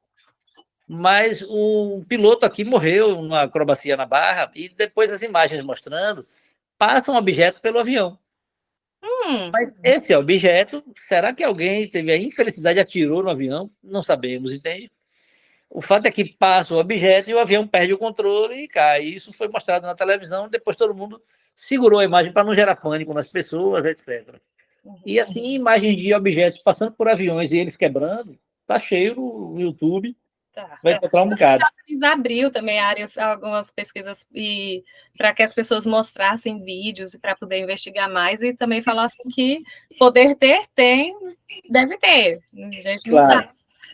Mas um piloto aqui morreu numa acrobacia na Barra, e depois as imagens mostrando, passa um objeto pelo avião. Mas esse objeto, será que alguém teve a infelicidade e atirou no avião? Não sabemos, entende? O fato é que passa o objeto e o avião perde o controle e cai. Isso foi mostrado na televisão, depois todo mundo segurou a imagem para não gerar pânico nas pessoas, etc. E assim, imagens de objetos passando por aviões e eles quebrando, tá cheio no YouTube. Vai encontrar um bocado. Abriu também a área, algumas pesquisas para que as pessoas mostrassem vídeos e para poder investigar mais e também falassem que poder ter, deve ter. A gente não sabe.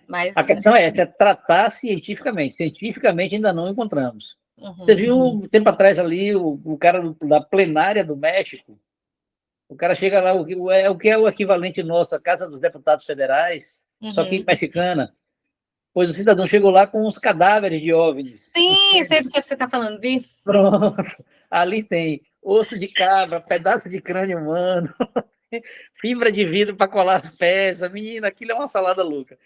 Mas... A questão é essa, é tratar cientificamente. Cientificamente ainda não encontramos. Você viu um tempo atrás ali o cara da plenária do México? O cara chega lá, o que é o equivalente nosso à Casa dos Deputados Federais, só que mexicana. Pois o cidadão chegou lá com os cadáveres de OVNIs. Sim, sei do que você está falando, Vi. Pronto. Ali tem osso de cabra, pedaço de crânio humano, fibra de vidro para colar as peças. Menina, aquilo é uma salada louca.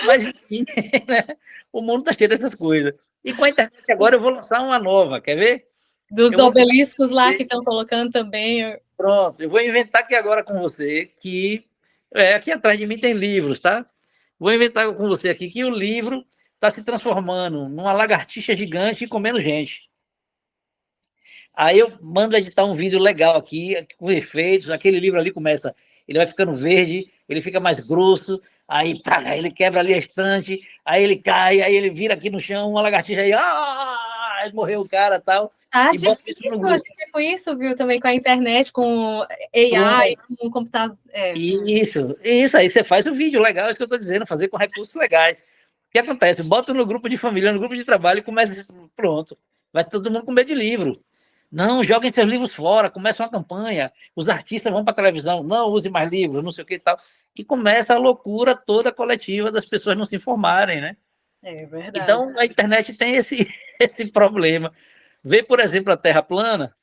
Mas, enfim, né? O mundo está cheio dessas coisas. E com a internet agora eu vou lançar uma nova, quer ver? Dos obeliscos lá que estão colocando também. Pronto, eu vou inventar aqui agora com você que... aqui atrás de mim tem livros, tá? Vou inventar com você aqui que o livro está se transformando numa lagartixa gigante e comendo gente. Aí eu mando editar um vídeo legal aqui, com efeitos, aquele livro ali começa, ele vai ficando verde, ele fica mais grosso, aí ele quebra ali a estante, aí ele cai, aí ele vira aqui no chão, uma lagartixa aí, morreu o cara e tal. Difícil, tipo isso, viu, também com a internet, com AI, com o computador. Isso, aí você faz o vídeo legal, é isso que eu estou dizendo, fazer com recursos legais. O que acontece? Bota no grupo de família, no grupo de trabalho e começa, pronto, vai todo mundo com medo de livro. Não, joguem seus livros fora, começa uma campanha, os artistas vão para a televisão, não use mais livros, não sei o que e tal. E começa a loucura toda coletiva das pessoas não se informarem, né? É verdade. Então, a internet tem esse problema. Vê, por exemplo, a Terra plana,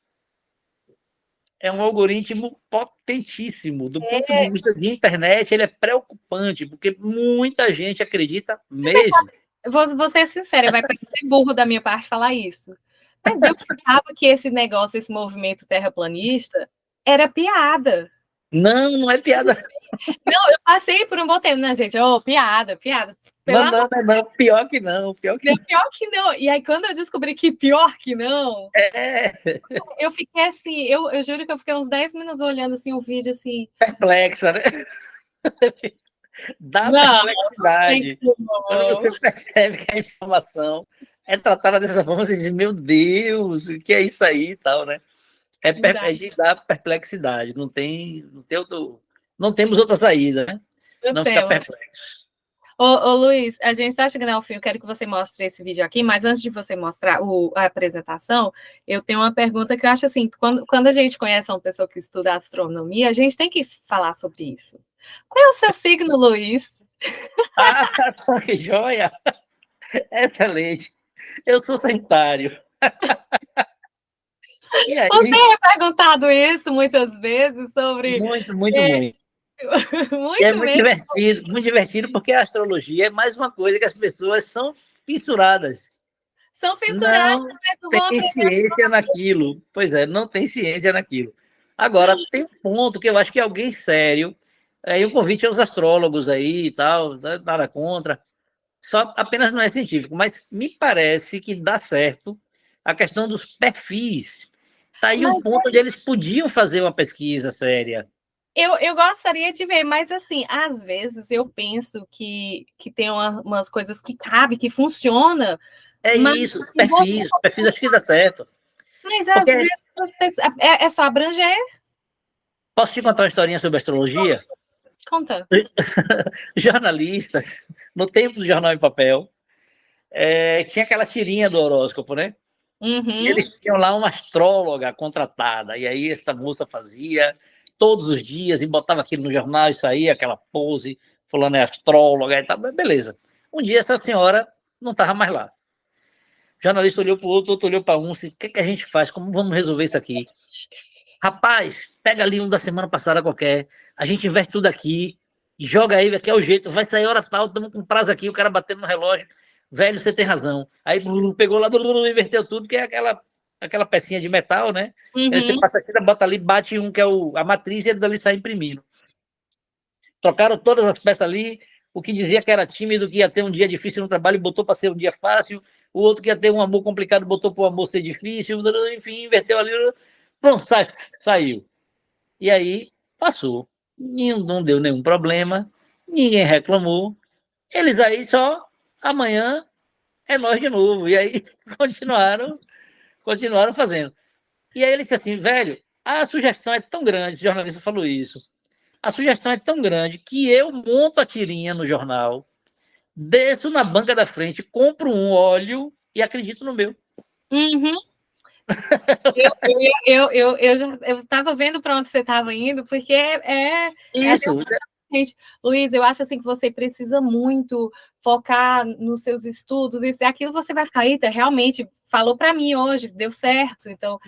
é um algoritmo potentíssimo. Do ponto de vista de internet, ele é preocupante, porque muita gente acredita mesmo. Vou ser sincera, vai parecer burro da minha parte falar isso. Mas eu pensava que esse negócio, esse movimento terraplanista, era piada. Não é piada. Não, eu passei por um bom tempo, né, gente? Piada. Não, pior que não. Pior que não. E aí, quando eu descobri que pior que não, eu fiquei assim, eu juro que eu fiquei uns 10 minutos olhando assim o vídeo, assim. Perplexa, né? Dá perplexidade. Quando você percebe que a informação é tratada dessa forma, você diz, meu Deus, o que é isso aí e tal, né? É de dar perplexidade. Não temos outra saída, né? Não ficar perplexo. Ô, Luiz, a gente está chegando ao fim, eu quero que você mostre esse vídeo aqui, mas antes de você mostrar a apresentação, eu tenho uma pergunta que eu acho assim, quando a gente conhece uma pessoa que estuda astronomia, a gente tem que falar sobre isso. Qual é o seu signo, Luiz? Que joia! Excelente. Eu sou Sagitário. E aí? Você é perguntado isso muitas vezes sobre... Muito. Muito é muito divertido, porque a astrologia é mais uma coisa que as pessoas são fissuradas. São fissuradas. Não tem ciência naquilo. Pois é, não tem ciência naquilo. Agora, tem um ponto que eu acho que alguém sério, aí o convite aos astrólogos aí e tal, nada contra, só apenas não é científico, mas me parece que dá certo a questão dos perfis. Está aí um ponto onde eles podiam fazer uma pesquisa séria. Eu gostaria de ver, mas assim, às vezes eu penso que tem umas coisas que cabe, que funciona. Isso, os perfis acho que dá certo. Mas às vezes é só abranger. Posso te contar uma historinha sobre astrologia? Conta. Jornalistas no tempo do jornal em papel, tinha aquela tirinha do horóscopo, né? E eles tinham lá uma astróloga contratada, e aí essa moça fazia todos os dias e botava aquilo no jornal e saía aquela pose, fulano é astróloga e tal, beleza. Um dia essa senhora não estava mais lá. O jornalista olhou para o outro olhou para um, disse, o que a gente faz? Como vamos resolver isso aqui? Rapaz, pega ali um da semana passada qualquer, a gente inverte tudo aqui, joga aí, que é o jeito, vai sair hora tal, estamos com prazo aqui, o cara batendo no relógio, velho, você tem razão. Aí pegou lá, inverteu tudo, que é aquela pecinha de metal, né? Aí você passa aqui, bota ali, bate um que é a matriz e ele dali sai imprimindo. Trocaram todas as peças ali, o que dizia que era tímido, que ia ter um dia difícil no trabalho, botou para ser um dia fácil, o outro que ia ter um amor complicado, botou para o amor ser difícil, enfim, inverteu ali, pronto, saiu. E aí, passou. Não deu nenhum problema, ninguém reclamou, eles aí só, amanhã é nós de novo, e aí continuaram fazendo. E aí ele disse assim, velho, a sugestão é tão grande, o jornalista falou isso, a sugestão é tão grande que eu monto a tirinha no jornal, desço na banca da frente, compro um óleo e acredito no meu. Eu estava vendo para onde você estava indo, porque isso. Gente, Luiz, eu acho assim que você precisa muito focar nos seus estudos, isso e aquilo você vai ficar, eita, realmente falou para mim hoje, deu certo. Então,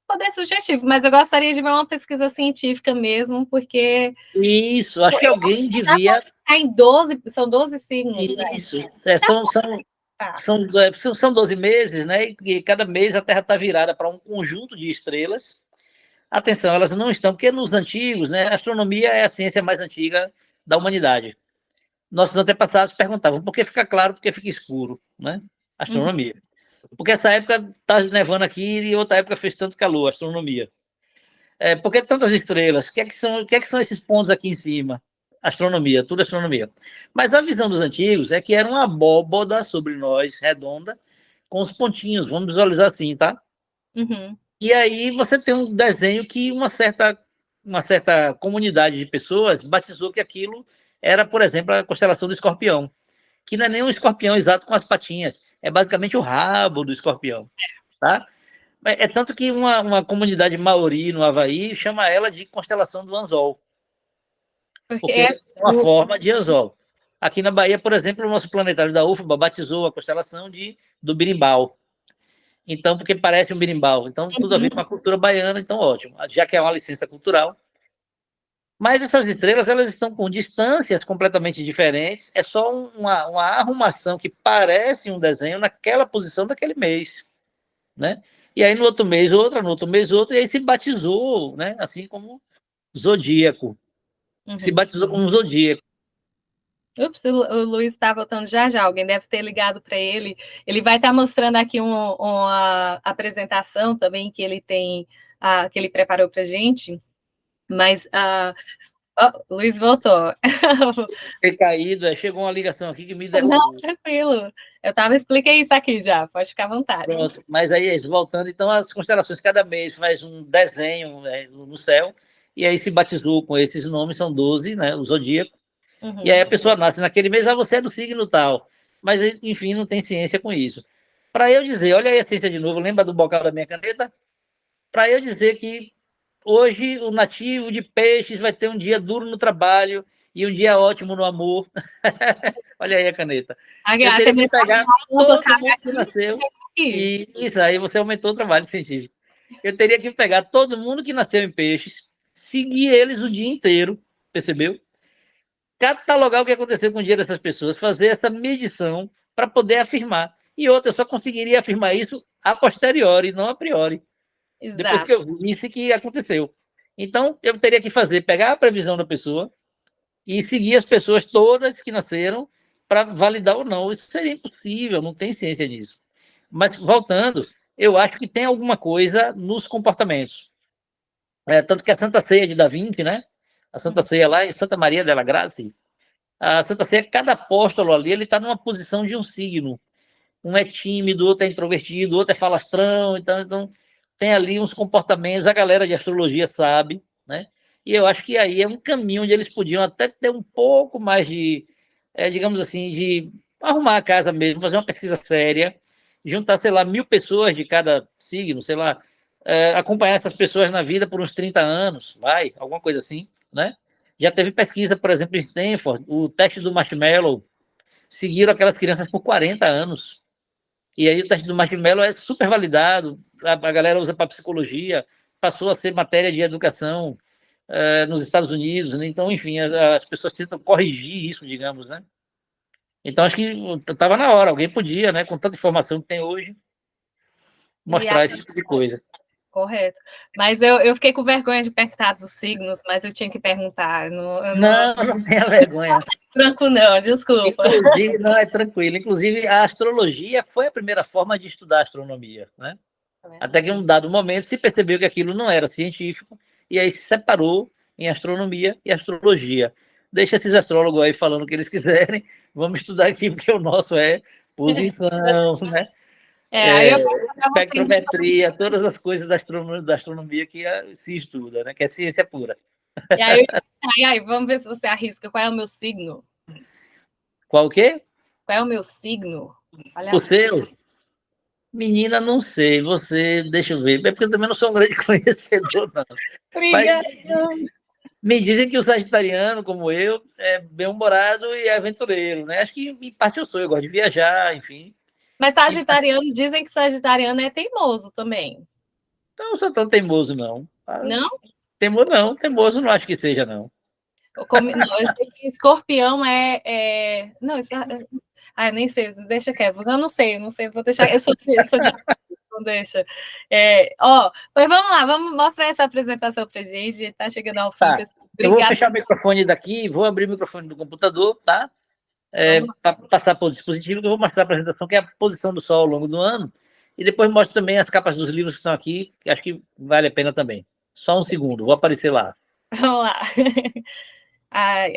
pode ser sugestivo, mas eu gostaria de ver uma pesquisa científica mesmo, porque. Isso, acho que alguém devia. Em 12, são 12 signos. Isso, são 12 meses, né? E cada mês a Terra está virada para um conjunto de estrelas. Atenção, elas não estão, porque nos antigos, né, a astronomia é a ciência mais antiga da humanidade. Nossos antepassados perguntavam por que fica claro, por que fica escuro, né? Astronomia. Porque essa época está nevando aqui e outra época fez tanto calor, astronomia. Por que tantas estrelas? O que é que são esses pontos aqui em cima? Astronomia, tudo astronomia. Mas a visão dos antigos é que era uma abóboda sobre nós, redonda, com os pontinhos, vamos visualizar assim, tá? E aí você tem um desenho que uma certa comunidade de pessoas batizou que aquilo era, por exemplo, a constelação do escorpião, que não é nem um escorpião exato com as patinhas, é basicamente o rabo do escorpião, tá? É tanto que uma comunidade maori no Havaí chama ela de constelação do anzol, porque é uma forma de anzol. Aqui na Bahia, por exemplo, o nosso planetário da UFBA batizou a constelação do birimbau. Então, porque parece um birimbau. Então, tudo a ver com a cultura baiana, então ótimo, já que é uma licença cultural. Mas essas estrelas, elas estão com distâncias completamente diferentes, é só uma arrumação que parece um desenho naquela posição daquele mês, né? E aí no outro mês outra, no outro mês outra, e aí se batizou, né? Assim como zodíaco. Se batizou como zodíaco. Ups, o Luiz está voltando já. Alguém deve ter ligado para ele. Ele vai estar mostrando aqui uma apresentação também que ele tem, que ele preparou para a gente. Mas Luiz voltou. Ter caído, chegou uma ligação aqui que me derrubou. Não, tranquilo. Expliquei isso aqui já, pode ficar à vontade. Pronto, mas aí, voltando, então, as constelações, cada mês faz um desenho no céu, e aí se batizou com esses nomes, são 12, né, o zodíaco, e aí a pessoa nasce naquele mês, você é do signo tal, mas, enfim, não tem ciência com isso. Para eu dizer, olha aí a ciência de novo, lembra do bocal da minha caneta? Para eu dizer que hoje o nativo de peixes vai ter um dia duro no trabalho e um dia ótimo no amor. Olha aí a caneta. Eu teria que pegar todo mundo que nasceu. E isso aí, você aumentou o trabalho científico. Eu teria que pegar todo mundo que nasceu em peixes, seguir eles o dia inteiro, percebeu? Catalogar o que aconteceu com o dia dessas pessoas, fazer essa medição para poder afirmar. E outra, eu só conseguiria afirmar isso a posteriori, não a priori. Exato. Depois que eu disse que aconteceu. Então, eu teria que pegar a previsão da pessoa e seguir as pessoas todas que nasceram para validar ou não. Isso seria impossível, não tem ciência disso. Mas, voltando, eu acho que tem alguma coisa nos comportamentos. Tanto que a Santa Ceia de Da Vinci, né? A Santa Ceia lá em Santa Maria della Graça, a Santa Ceia, cada apóstolo ali, ele está numa posição de um signo. Um é tímido, outro é introvertido, outro é falastrão, então tem ali uns comportamentos, a galera de astrologia sabe, né? E eu acho que aí é um caminho onde eles podiam até ter um pouco mais de digamos assim, de arrumar a casa mesmo, fazer uma pesquisa séria, juntar, sei lá, 1.000 pessoas de cada signo, sei lá, acompanhar essas pessoas na vida por uns 30 anos, alguma coisa assim, né? Já teve pesquisa, por exemplo, em Stanford, o teste do marshmallow, seguiram aquelas crianças por 40 anos. E aí o teste do marshmallow é super validado, a galera usa para psicologia, passou a ser matéria de educação nos Estados Unidos, né? Então, enfim, as pessoas tentam corrigir isso, digamos, né? Então, acho que estava na hora, alguém podia, né, com tanta informação que tem hoje, mostrar esse tipo de coisa. Correto. Mas eu fiquei com vergonha de perguntar dos signos, mas eu tinha que perguntar. Não tenha vergonha. Tranco não, desculpa. Inclusive, não, é tranquilo. Inclusive, a astrologia foi a primeira forma de estudar astronomia, né? Até que em um dado momento se percebeu que aquilo não era científico, e aí se separou em astronomia e astrologia. Deixa esses astrólogos aí falando o que eles quiserem, vamos estudar aqui, porque o nosso é posição, né? Aí eu Espectrometria, todas as coisas da astronomia que se estuda, né? Que é ciência pura. E aí, vamos ver se você arrisca. Qual é o meu signo? Qual o quê? Qual é o meu signo? Olha o seu? Menina, não sei. Você, deixa eu ver. É porque eu também não sou um grande conhecedor, não. Obrigada. Mas me dizem que o sagitariano, como eu, é bem-humorado e é aventureiro, né? Acho que, em parte, eu sou. Eu gosto de viajar, enfim. Mas sagitariano, dizem que sagitariano é teimoso também. Então, eu não sou tão teimoso, não. Não? Teimoso não acho que seja, não. Não, eu sei que escorpião Não, isso... nem sei, deixa quieto. Eu não sei, vou deixar... Eu sou de... Não deixa. Mas vamos lá, vamos mostrar essa apresentação pra gente. Está chegando ao fim, pessoal. Eu vou fechar o microfone daqui, vou abrir o microfone do computador, tá? Para passar para o dispositivo, que eu vou mostrar a apresentação, que é a posição do Sol ao longo do ano, e depois mostro também as capas dos livros que estão aqui, que acho que vale a pena também. Só um segundo, vou aparecer lá. Vamos lá. Ai.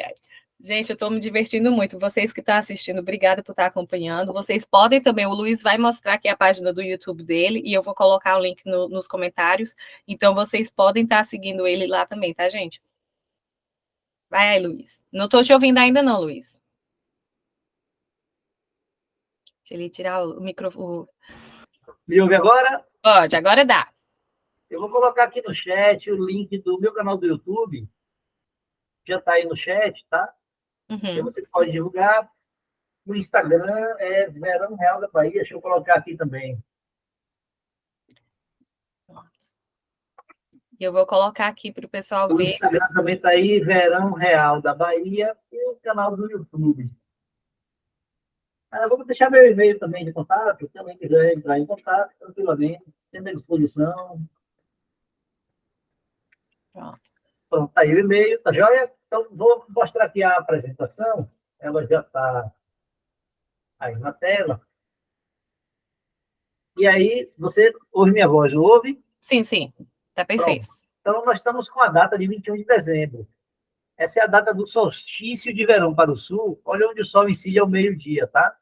Gente, eu estou me divertindo muito. Vocês que estão assistindo, obrigada por estar acompanhando. Vocês podem também, o Luiz vai mostrar aqui a página do YouTube dele, e eu vou colocar o link nos comentários. Então, vocês podem estar seguindo ele lá também, tá, gente? Vai aí, Luiz. Não estou te ouvindo ainda não, Luiz. Se ele tirar o microfone... Me ouve agora? Pode, agora dá. Eu vou colocar aqui no chat o link do meu canal do YouTube. Já está aí no chat, tá? E você pode divulgar. O Instagram é Verão Real da Bahia. Deixa eu colocar aqui também. Eu vou colocar aqui para o pessoal ver. O Instagram também está aí, Verão Real da Bahia, e o canal do YouTube. Eu vou deixar meu e-mail também de contato, se alguém quiser entrar em contato, tranquilamente, tendo à disposição. Pronto, tá aí o e-mail, tá joia? Então, vou mostrar aqui a apresentação. Ela já está aí na tela. E aí, você ouve minha voz, não ouve? Sim, sim. Tá perfeito. Pronto. Então, nós estamos com a data de 21 de dezembro. Essa é a data do solstício de verão para o sul, olha onde o sol incide ao meio-dia, tá?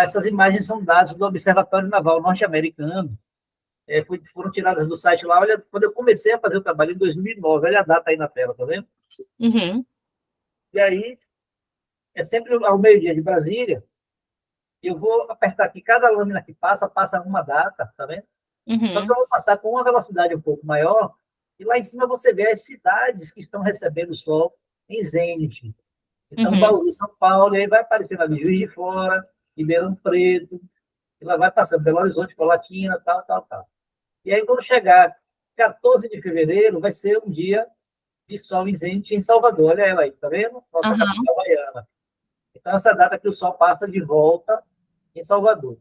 Essas imagens são dados do Observatório Naval Norte-Americano. Foram tiradas do site lá. Olha, quando eu comecei a fazer o trabalho em 2009, olha a data aí na tela, tá vendo? E aí, é sempre ao meio-dia de Brasília. Eu vou apertar aqui, cada lâmina que passa uma data, tá vendo? Então, eu vou passar com uma velocidade um pouco maior, e lá em cima você vê as cidades que estão recebendo o sol em zênite. Então, Bauru, São Paulo, e aí vai aparecendo ali Juiz de Fora, Ribeirão Preto, e lá vai passando Belo Horizonte, Colatina, tal. E aí, quando chegar 14 de fevereiro, vai ser um dia de sol em zênite em Salvador. Olha ela aí, tá vendo? Nossa capital baiana. Então, essa data que o sol passa de volta em Salvador.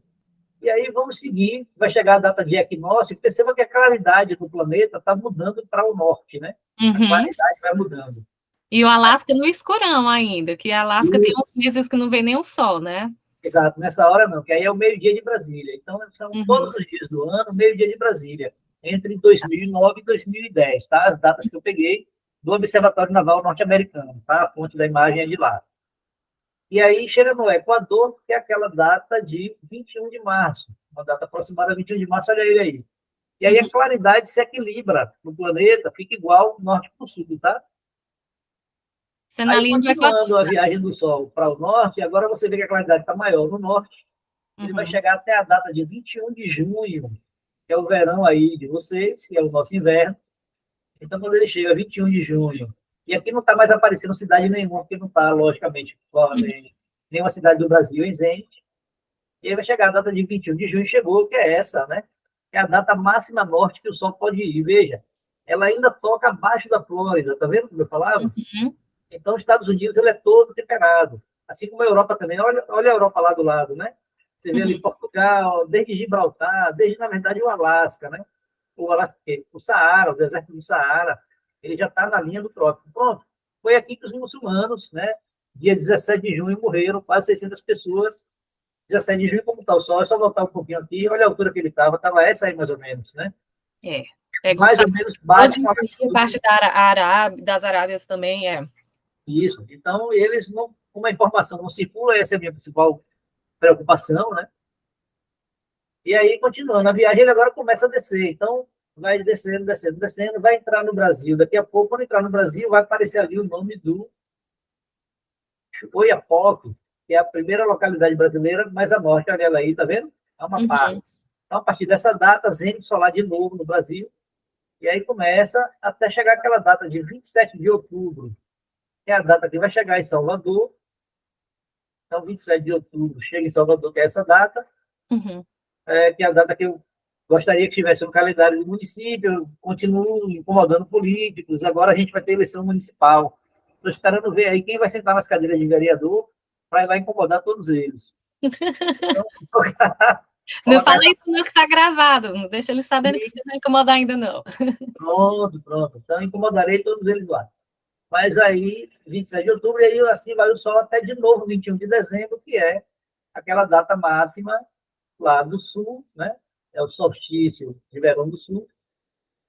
E aí vamos seguir, vai chegar a data de equinócio, e perceba que a claridade do planeta está mudando para o norte, né? A claridade vai mudando. E o Alasca no escurão ainda, que Alasca tem uns meses que não vem nem o sol, né? Exato, nessa hora não, que aí é o meio-dia de Brasília. Então, são todos os dias do ano, meio-dia de Brasília, entre 2009 e 2010, tá? As datas que eu peguei do Observatório Naval Norte-Americano, tá? A fonte da imagem é de lá. E aí chega no Equador, que é aquela data de 21 de março, uma data aproximada a 21 de março, olha ele aí. E aí a claridade se equilibra no planeta, fica igual norte para o sul, tá? Você é na Aí, linha do continuando Equador. a viagem do Sol para o norte, agora você vê que a claridade está maior no norte. Ele vai Uhum. chegar até a data de 21 de junho, que é o verão aí de vocês, que é o nosso inverno. Então, quando ele chega a 21 de junho, e aqui não está mais aparecendo cidade nenhuma, porque não está, logicamente, nenhuma cidade do Brasil isente. E aí vai chegar a data de 21 de junho, chegou, que é essa, né? É a data máxima norte que o Sol pode ir. Veja, ela ainda toca abaixo da Flórida, tá vendo como eu falava? Uhum. Então, os Estados Unidos ele é todo temperado, assim como a Europa também. Olha a Europa lá do lado, né? Você vê ali Uhum. Portugal, desde Gibraltar, desde, na verdade, o Alasca, né? O Alasca, o Saara, o deserto do Saara, ele já está na linha do trópico. Pronto, foi aqui que os muçulmanos, né? Dia 17 de junho, morreram quase 600 pessoas. 17 de junho, como está o sol, é só voltar um pouquinho aqui, olha a altura que ele estava essa aí mais ou menos, né? É. Pega o Mais Saara ou menos bate com a parte da Arábia, das Arábias também, é. isso. Então, eles não, como a informação não circula, essa é a minha principal preocupação, né? E aí, continuando, a viagem ele agora começa a descer. Então, vai descendo, descendo, descendo, vai entrar no Brasil. Daqui a pouco, quando entrar no Brasil, vai aparecer ali o nome do Oiapoque, que é a primeira localidade brasileira mais a norte, olha ela aí, tá vendo? Amapá. Uhum. Então, a partir dessa data, zenit solar de novo no Brasil. E aí começa até chegar aquela data de 27 de outubro, que é a data que vai chegar em Salvador. Então, 27 de outubro chega em Salvador, que é essa data. Uhum. Que é a data que eu gostaria que estivesse no calendário do município. Eu continuo incomodando políticos. Agora a gente vai ter eleição municipal. Estou esperando ver aí quem vai sentar nas cadeiras de vereador para ir lá incomodar todos eles. Então, Não colocar fala essa... isso não que está gravado, não deixa eles sabendo que você não vai incomodar ainda não. Pronto, pronto. Então, incomodarei todos eles lá. Mas aí, 27 de outubro, e aí assim vai o sol até de novo, 21 de dezembro, que é aquela data máxima lá do sul, né? É o solstício de verão do sul,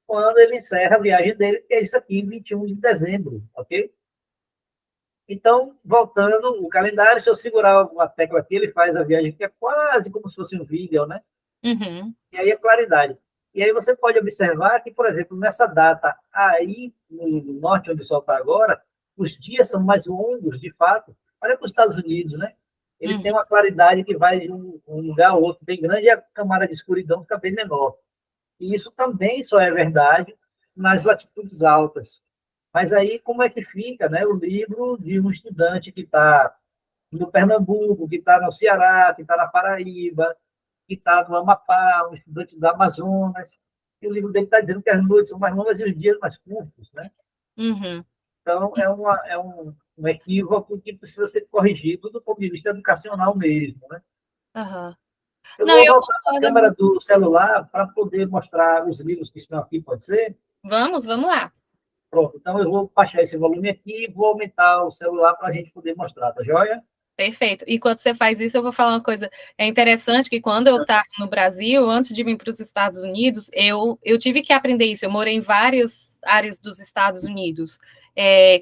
quando ele encerra a viagem dele, que é isso aqui, 21 de dezembro, ok? Então, voltando o calendário, se eu segurar uma tecla aqui, ele faz a viagem que é quase como se fosse um vídeo, né? Uhum. E aí a claridade. E aí você pode observar que, por exemplo, nessa data aí, no norte, onde o Sol está agora, os dias são mais longos, de fato. Olha para os Estados Unidos, né? Ele Uhum. tem uma claridade que vai de um lugar ao outro bem grande e a camada de escuridão fica bem menor. E isso também só é verdade nas latitudes altas. Mas aí, como é que fica, né, o livro de um estudante que está no Pernambuco, que está no Ceará, que está na Paraíba, que está no Amapá, um estudante do Amazonas, e o livro dele está dizendo que as noites são mais longas e os dias mais curtos, né? Uhum. Então, é um equívoco que precisa ser corrigido do ponto de vista educacional mesmo, né? Uhum. Eu Não, vou eu voltar para a concordo câmera muito. do celular para poder mostrar os livros que estão aqui, pode ser? Vamos lá. Pronto, então eu vou baixar esse volume aqui e vou aumentar o celular para a gente poder mostrar, tá joia? Perfeito. E quando você faz isso, eu vou falar uma coisa. É interessante que quando eu estava no Brasil, antes de vir para os Estados Unidos, eu tive que aprender isso. Eu morei em várias áreas dos Estados Unidos.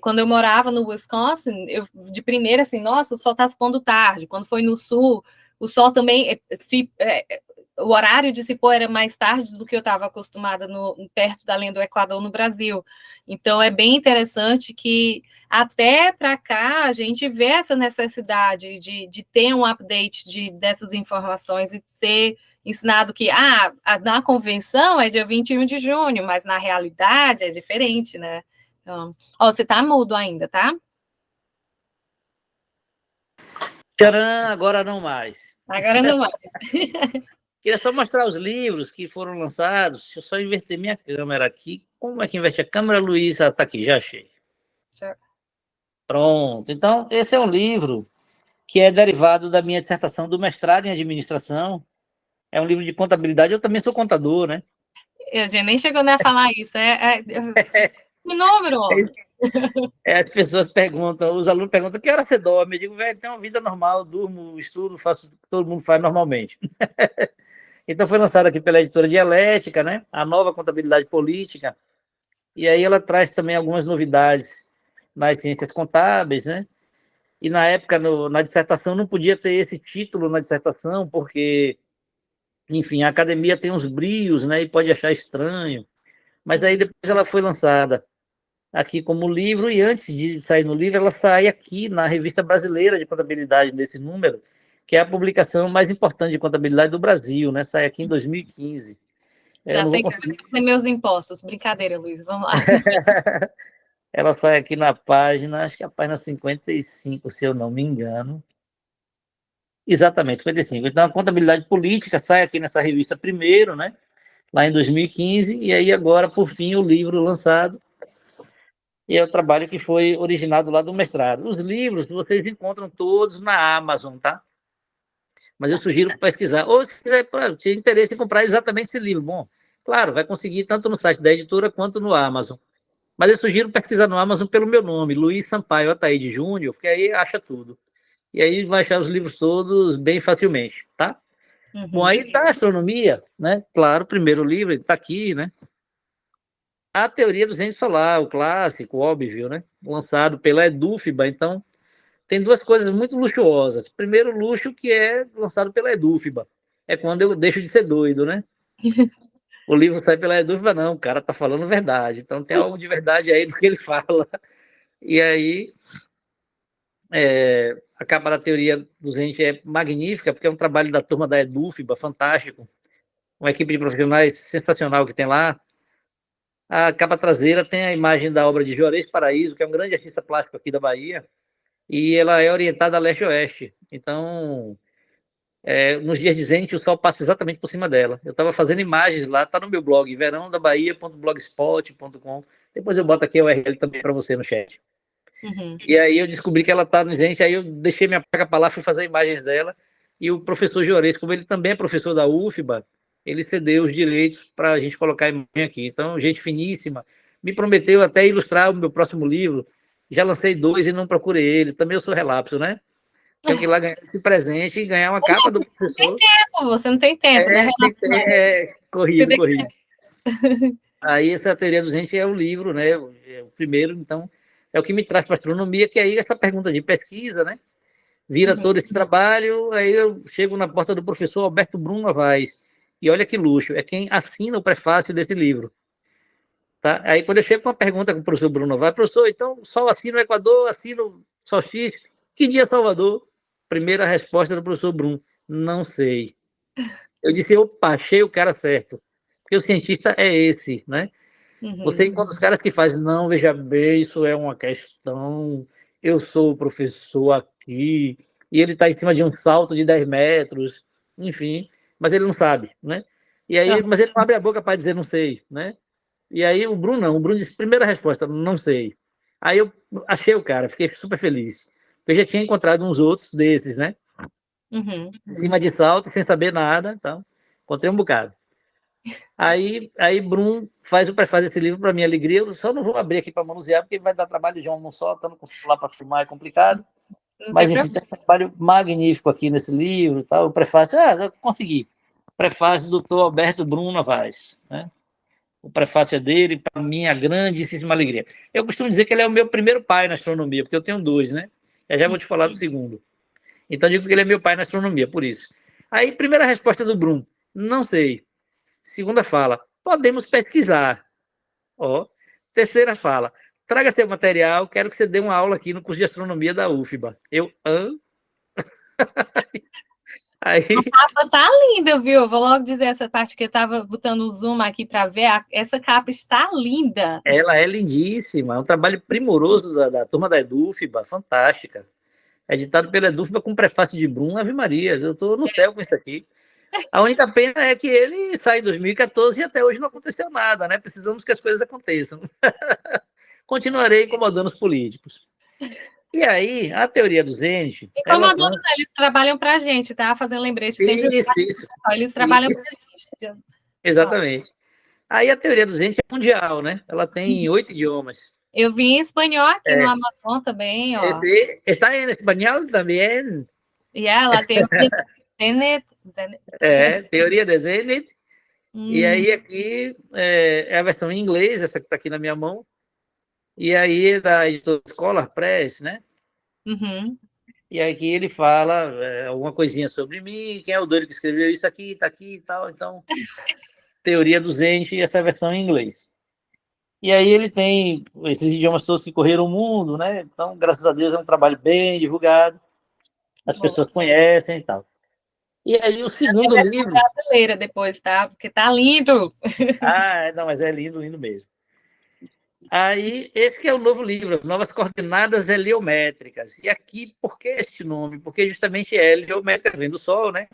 Quando eu morava no Wisconsin, eu de primeira assim, nossa, o sol está se pondo tarde. Quando foi no sul, o sol também o horário de se pôr era mais tarde do que eu estava acostumada perto da linha do Equador no Brasil. Então é bem interessante que até para cá a gente vê essa necessidade de ter um update dessas informações e ser ensinado que na convenção é dia 21 de junho, mas na realidade é diferente, né? Então, você tá mudo ainda, tá? Tcharam, agora não mais. Agora não vai. Queria só mostrar os livros que foram lançados. Deixa eu só inverter minha câmera aqui. Como é que inverte a câmera, Luísa? Está aqui, já achei. Sure. Pronto. Então, esse é um livro que é derivado da minha dissertação do mestrado em administração. É um livro de contabilidade. Eu também sou contador, né? A gente nem chegou nem a falar isso. Que número, homem? As pessoas perguntam, os alunos perguntam, que hora você dorme? Eu digo, velho, tem uma vida normal, eu durmo, estudo, faço o que todo mundo faz normalmente. Então foi lançado aqui pela editora Dialética, né? A nova contabilidade política. E aí ela traz também algumas novidades nas ciências contábeis, né? E na época, na dissertação, não podia ter esse título na dissertação, porque, enfim, a academia tem uns brios, né? E pode achar estranho. Mas aí depois ela foi lançada. aqui como livro, e antes de sair no livro, ela sai aqui na Revista Brasileira de Contabilidade, nesse número, que é a publicação mais importante de contabilidade do Brasil, né? Sai aqui em 2015. Eu Já não vou sei que você conseguir. vai fazer meus impostos. Brincadeira, Luiz, vamos lá. Ela sai aqui na página, acho que é a página 55, se eu não me engano. Exatamente, 55. Então, a contabilidade política sai aqui nessa revista primeiro, né? Lá em 2015, e aí agora, por fim, o livro lançado, e é o trabalho que foi originado lá do mestrado. Os livros vocês encontram todos na Amazon, tá? Mas eu sugiro pesquisar. Ou se tiver interesse em comprar exatamente esse livro, bom, claro, vai conseguir tanto no site da editora quanto no Amazon. Mas eu sugiro pesquisar no Amazon pelo meu nome, Luiz Sampaio Ataíde Júnior, porque aí acha tudo. E aí vai achar os livros todos bem facilmente, tá? Bom, aí da astronomia, né? Claro, o primeiro livro, ele está aqui, né? A Teoria dos Entes Solar, o clássico, óbvio, né? Lançado pela Edufba. Então, tem duas coisas muito luxuosas. Primeiro luxo, que é lançado pela Edufba. É quando eu deixo de ser doido, né? O livro sai pela Edufba, não, o cara tá falando verdade. Então, tem algo de verdade aí no que ele fala. E aí, a capa da Teoria dos Entes é magnífica, porque é um trabalho da turma da Edufba, fantástico. Uma equipe de profissionais sensacional que tem lá. A capa traseira tem a imagem da obra de Juarez Paraíso, que é um grande artista plástico aqui da Bahia, e ela é orientada a leste-oeste. Então, nos dias de zenith, o sol passa exatamente por cima dela. Eu estava fazendo imagens lá, está no meu blog, verãodabahia.blogspot.com. Depois eu boto aqui a URL também para você no chat. E aí eu descobri que ela está no zenith, aí eu deixei minha placa para lá, fui fazer imagens dela, e o professor Juarez, como ele também é professor da UFBA, ele cedeu os direitos para a gente colocar a imagem aqui. Então, gente finíssima, me prometeu até ilustrar o meu próximo livro. Já lancei 2 e não procurei ele. Também eu sou relapso, né? Tenho que ir lá ganhar esse presente e ganhar uma capa do professor. Você não tem tempo, né? Corrido. Aí essa Teoria dos Entes é o livro, né? É o primeiro, então, é o que me traz para a astronomia, que aí essa pergunta de pesquisa, né? Vira todo esse trabalho, aí eu chego na porta do professor Alberto Brum Novaes, e olha que luxo, é quem assina o prefácio desse livro. Tá? Aí quando eu chego com uma pergunta com o professor Bruno Novaes, professor, então Sol assina o Equador, assina o solstício, que dia é Salvador? Primeira resposta do professor Brum, não sei. Eu disse, opa, achei o cara certo, porque o cientista é esse, né? Você encontra os caras que fazem, não, veja bem, isso é uma questão, eu sou o professor aqui, e ele está em cima de um salto de 10 metros, enfim, mas ele não sabe, né? E aí, mas ele não abre a boca para dizer não sei, né? E aí o Bruno não, o Bruno disse, primeira resposta, não sei. Aí eu achei o cara, fiquei super feliz, porque eu já tinha encontrado uns outros desses, né? Em cima de salto, sem saber nada, então, encontrei um bocado. Aí Brum faz o prefácio desse livro para minha alegria. Eu só não vou abrir aqui para manusear, porque vai dar trabalho de um só, estando com o celular para filmar é complicado. Mas, enfim, tem um trabalho magnífico aqui nesse livro. Tá? O prefácio, eu consegui. Prefácio do Dr. Alberto Brum Novaes. Né? O prefácio é dele, para minha grandíssima alegria. Eu costumo dizer que ele é o meu primeiro pai na astronomia, porque eu tenho 2, né? Já vou te falar do segundo. Então, digo que ele é meu pai na astronomia, por isso. Aí, primeira resposta do Brum, não sei. Segunda fala, podemos pesquisar. Ó. Terceira fala, traga seu material, quero que você dê uma aula aqui no curso de astronomia da UFBA. Eu, Aí... A capa tá linda, viu? Vou logo dizer essa parte que eu tava botando o zoom aqui para ver. Essa capa está linda. Ela é lindíssima, é um trabalho primoroso da turma da Edufba, fantástica. Editado pela Edufba com prefácio de Brum, Ave Maria, eu estou no céu com isso aqui. A única pena é que ele sai em 2014 e até hoje não aconteceu nada, né? Precisamos que as coisas aconteçam. Continuarei incomodando os políticos. E aí, a teoria do Zenit... Incomodando, eles trabalham para a gente, tá? Fazendo lembrete. Isso. Eles trabalham para a gente. Exatamente. Aí a teoria do Zenit é mundial, né? Ela tem 8 idiomas. Eu vi em espanhol aqui no Amazon também, ó. Está em espanhol também. E ela tem Zenit. Teoria do Zenit. E aí aqui é a versão em inglês, essa que está aqui na minha mão. E aí é da editora Scholar Press, né? E aqui ele fala alguma coisinha sobre mim, quem é o doido que escreveu isso aqui, tá aqui e tal. Então, teoria do Zenit e essa versão em inglês. E aí ele tem esses idiomas todos que correram o mundo, né? Então, graças a Deus, é um trabalho bem divulgado, as Boa. pessoas conhecem e tal. E aí o segundo livro... brasileira depois, tá? Porque tá lindo. Não, mas é lindo, lindo mesmo. Aí, esse que é o novo livro, Novas Coordenadas Heliométricas. E aqui, por que este nome? Porque justamente heliométrica vem do Sol, né?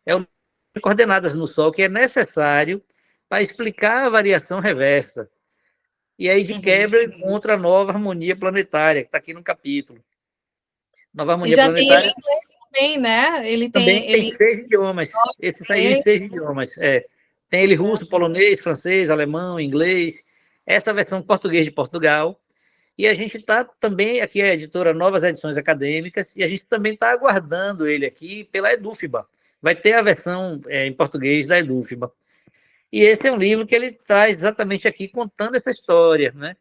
É o número de coordenadas no Sol que é necessário para explicar a variação reversa. E aí, de quebra, encontra a nova harmonia planetária, que está aqui no capítulo. Nova E harmonia já tem ele planetária em inglês também, né? Ele também tem tem 6 idiomas. Esse saiu em 6 idiomas. Tem ele russo, polonês, francês, alemão, inglês. Essa versão em português de Portugal. E a gente está também, aqui é a editora Novas Edições Acadêmicas, e a gente também está aguardando ele aqui pela Edufba. Vai ter a versão em português da Edufba. E esse é um livro que ele traz exatamente aqui, contando essa história, né?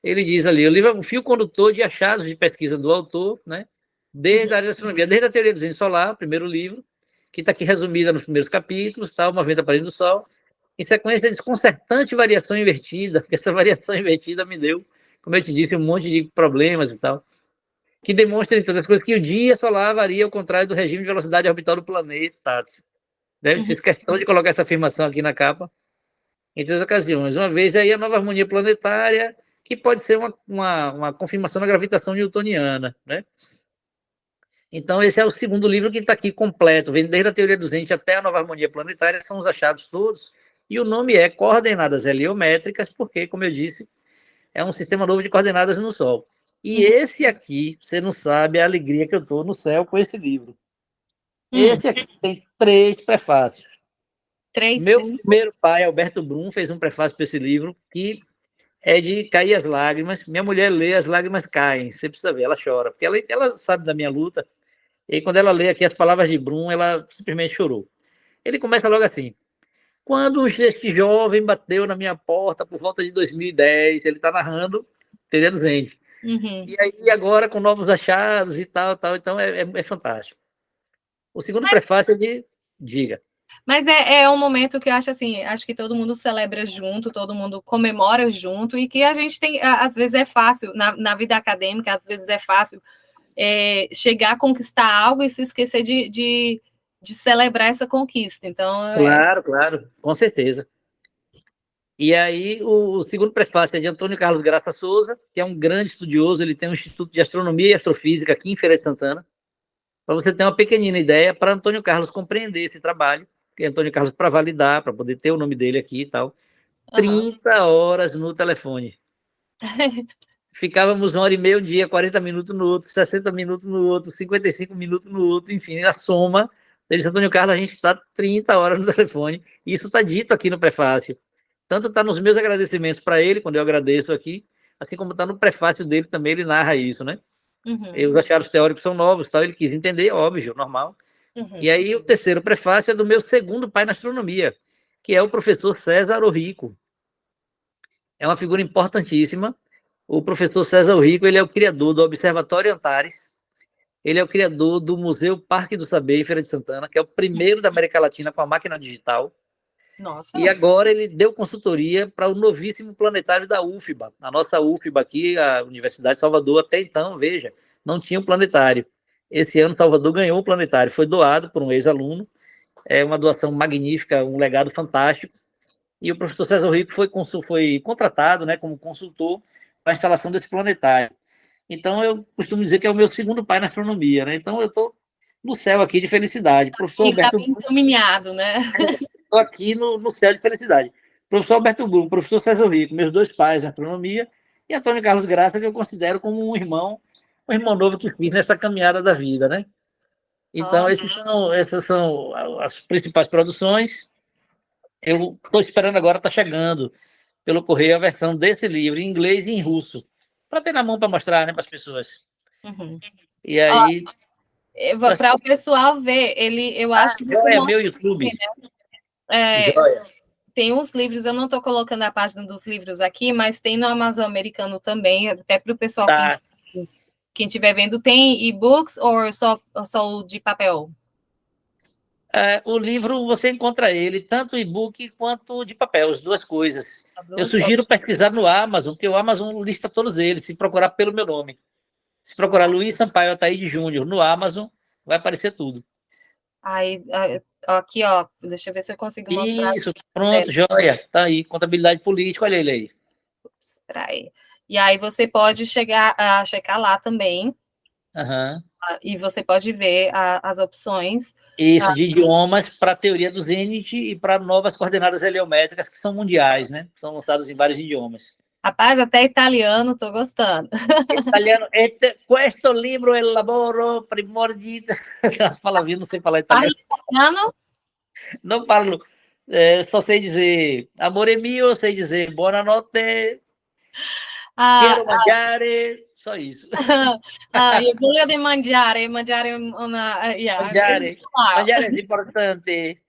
Ele diz ali, o livro é um fio condutor de achados de pesquisa do autor, né? Desde a área de astronomia, desde a teoria do desenho solar, primeiro livro, que está aqui resumida nos primeiros capítulos, tá? Uma venda para além do Sol, em sequência a desconcertante variação invertida, porque essa variação invertida me deu, como eu te disse, um monte de problemas e tal, que demonstra, entre outras coisas, que o dia solar varia ao contrário do regime de velocidade orbital do planeta. Deve ser questão de colocar essa afirmação aqui na capa, em 3 ocasiões. Uma vez aí a nova harmonia planetária, que pode ser uma confirmação da gravitação newtoniana, né? Então, esse é o segundo livro que está aqui completo, vem desde a teoria dos entes até a nova harmonia planetária, são os achados todos, e o nome é Coordenadas Heliométricas, porque, como eu disse, é um sistema novo de coordenadas no Sol. E esse aqui, você não sabe a alegria que eu estou no céu com esse livro. Esse aqui tem 3 prefácios. Meu primeiro pai, Alberto Brum, fez um prefácio para esse livro, que é de cair as lágrimas. Minha mulher lê, as lágrimas caem. Você precisa ver, ela chora, porque ela sabe da minha luta. E aí, quando ela lê aqui as palavras de Brum, ela simplesmente chorou. Ele começa logo assim: quando este jovem bateu na minha porta por volta de 2010, ele está narrando Teoria dos Entes. E aí, agora, com novos achados e tal, então é fantástico. O segundo prefácio é de Diga. Mas é um momento que eu acho assim, acho que todo mundo celebra junto, todo mundo comemora junto, e que a gente tem, às vezes é fácil, na vida acadêmica, às vezes é fácil chegar a conquistar algo e se esquecer de celebrar essa conquista. Então, Claro, com certeza. E aí, o segundo prefácio é de Antônio Carlos Graça Souza, que é um grande estudioso, ele tem um Instituto de Astronomia e Astrofísica aqui em Feira de Santana. Para você ter uma pequenina ideia, para Antônio Carlos compreender esse trabalho, que Antônio Carlos, para validar, para poder ter o nome dele aqui e tal, 30 horas no telefone. Ficávamos 1h30 um dia, 40 minutos no outro, 60 minutos no outro, 55 minutos no outro, enfim, a soma. Ele disse, Antônio Carlos, a gente está 30 horas no telefone, e isso está dito aqui no prefácio. Tanto está nos meus agradecimentos para ele, quando eu agradeço aqui, assim como está no prefácio dele também, ele narra isso, né? Os achados teóricos são novos, tal, ele quis entender, óbvio, normal. E aí o terceiro prefácio é do meu segundo pai na astronomia, que é o professor César Orrico. É uma figura importantíssima. O professor César Orrico, ele é o criador do Observatório Antares, ele é o criador do Museu Parque do Saber em Feira de Santana, que é o primeiro da América Latina com a máquina digital. Nossa. E agora ele deu consultoria para o novíssimo planetário da UFBA. A nossa UFBA aqui, a Universidade de Salvador, até então, veja, não tinha um planetário. Esse ano, Salvador ganhou um planetário, foi doado por um ex-aluno, é uma doação magnífica, um legado fantástico. E o professor César Rico foi contratado, né, como consultor para a instalação desse planetário. Então, eu costumo dizer que é o meu segundo pai na astronomia, né? Então, eu estou no céu aqui de felicidade. Professor Alberto Bem encaminhado, né? Estou aqui no céu de felicidade. Professor Alberto Brum, professor César Rico, meus 2 pais na astronomia, e Antônio Carlos Graça, que eu considero como um irmão novo que fiz nessa caminhada da vida, né? Então, essas são as principais produções. Eu estou esperando agora, está chegando pelo correio a versão desse livro em inglês e em russo, para ter na mão para mostrar, né, para as pessoas. E aí... Para o pessoal ver, eu acho que... Joia, meu YouTube. Joia. Tem uns livros, eu não estou colocando a página dos livros aqui, mas tem no Amazon Americano também, até para o pessoal, quem estiver vendo, tem e-books ou só o de papel? O livro, você encontra ele tanto e-book quanto de papel, as duas coisas. Eu sugiro pesquisar no Amazon, porque o Amazon lista todos eles, se procurar pelo meu nome. Se procurar Luiz Sampaio Ataíde Júnior no Amazon, vai aparecer tudo. Aí, aqui, ó, deixa eu ver se eu consigo mostrar. Isso, pronto, joia. Tá aí, contabilidade política, olha ele aí. E aí você pode chegar a checar lá também. Uhum. E você pode ver as opções. Isso, de idiomas para a teoria do Zenit e para novas coordenadas heliométricas que são mundiais, né? São lançadas em vários idiomas. Rapaz, até italiano, tô gostando. Italiano, questo libro è il lavoro primordiale. As palavrinhas, não sei falar italiano. Italiano? Não falo, só sei dizer amore mio, sei dizer buonanotte, quero mangiare, só isso. Io voglio di mangiare una... Mangiare é importante.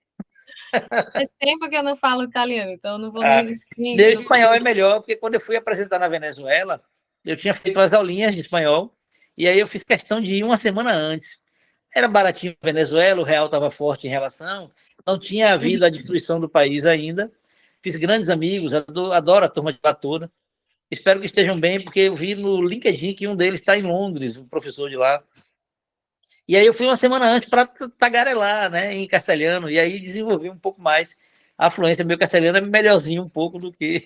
Faz tempo que eu não falo italiano, então não vou nem... Meu espanhol é melhor, porque quando eu fui apresentar na Venezuela, eu tinha feito umas aulinhas de espanhol, e aí eu fiz questão de ir uma semana antes. Era baratinho na Venezuela, o real estava forte em relação, não tinha havido a destruição do país ainda. Fiz grandes amigos, adoro a turma de lá toda. Espero que estejam bem, porque eu vi no LinkedIn que um deles está em Londres, um professor de lá. E aí eu fui uma semana antes para tagarelar, né, em castelhano, e aí desenvolvi um pouco mais a fluência. Meu castelhano é melhorzinho um pouco do que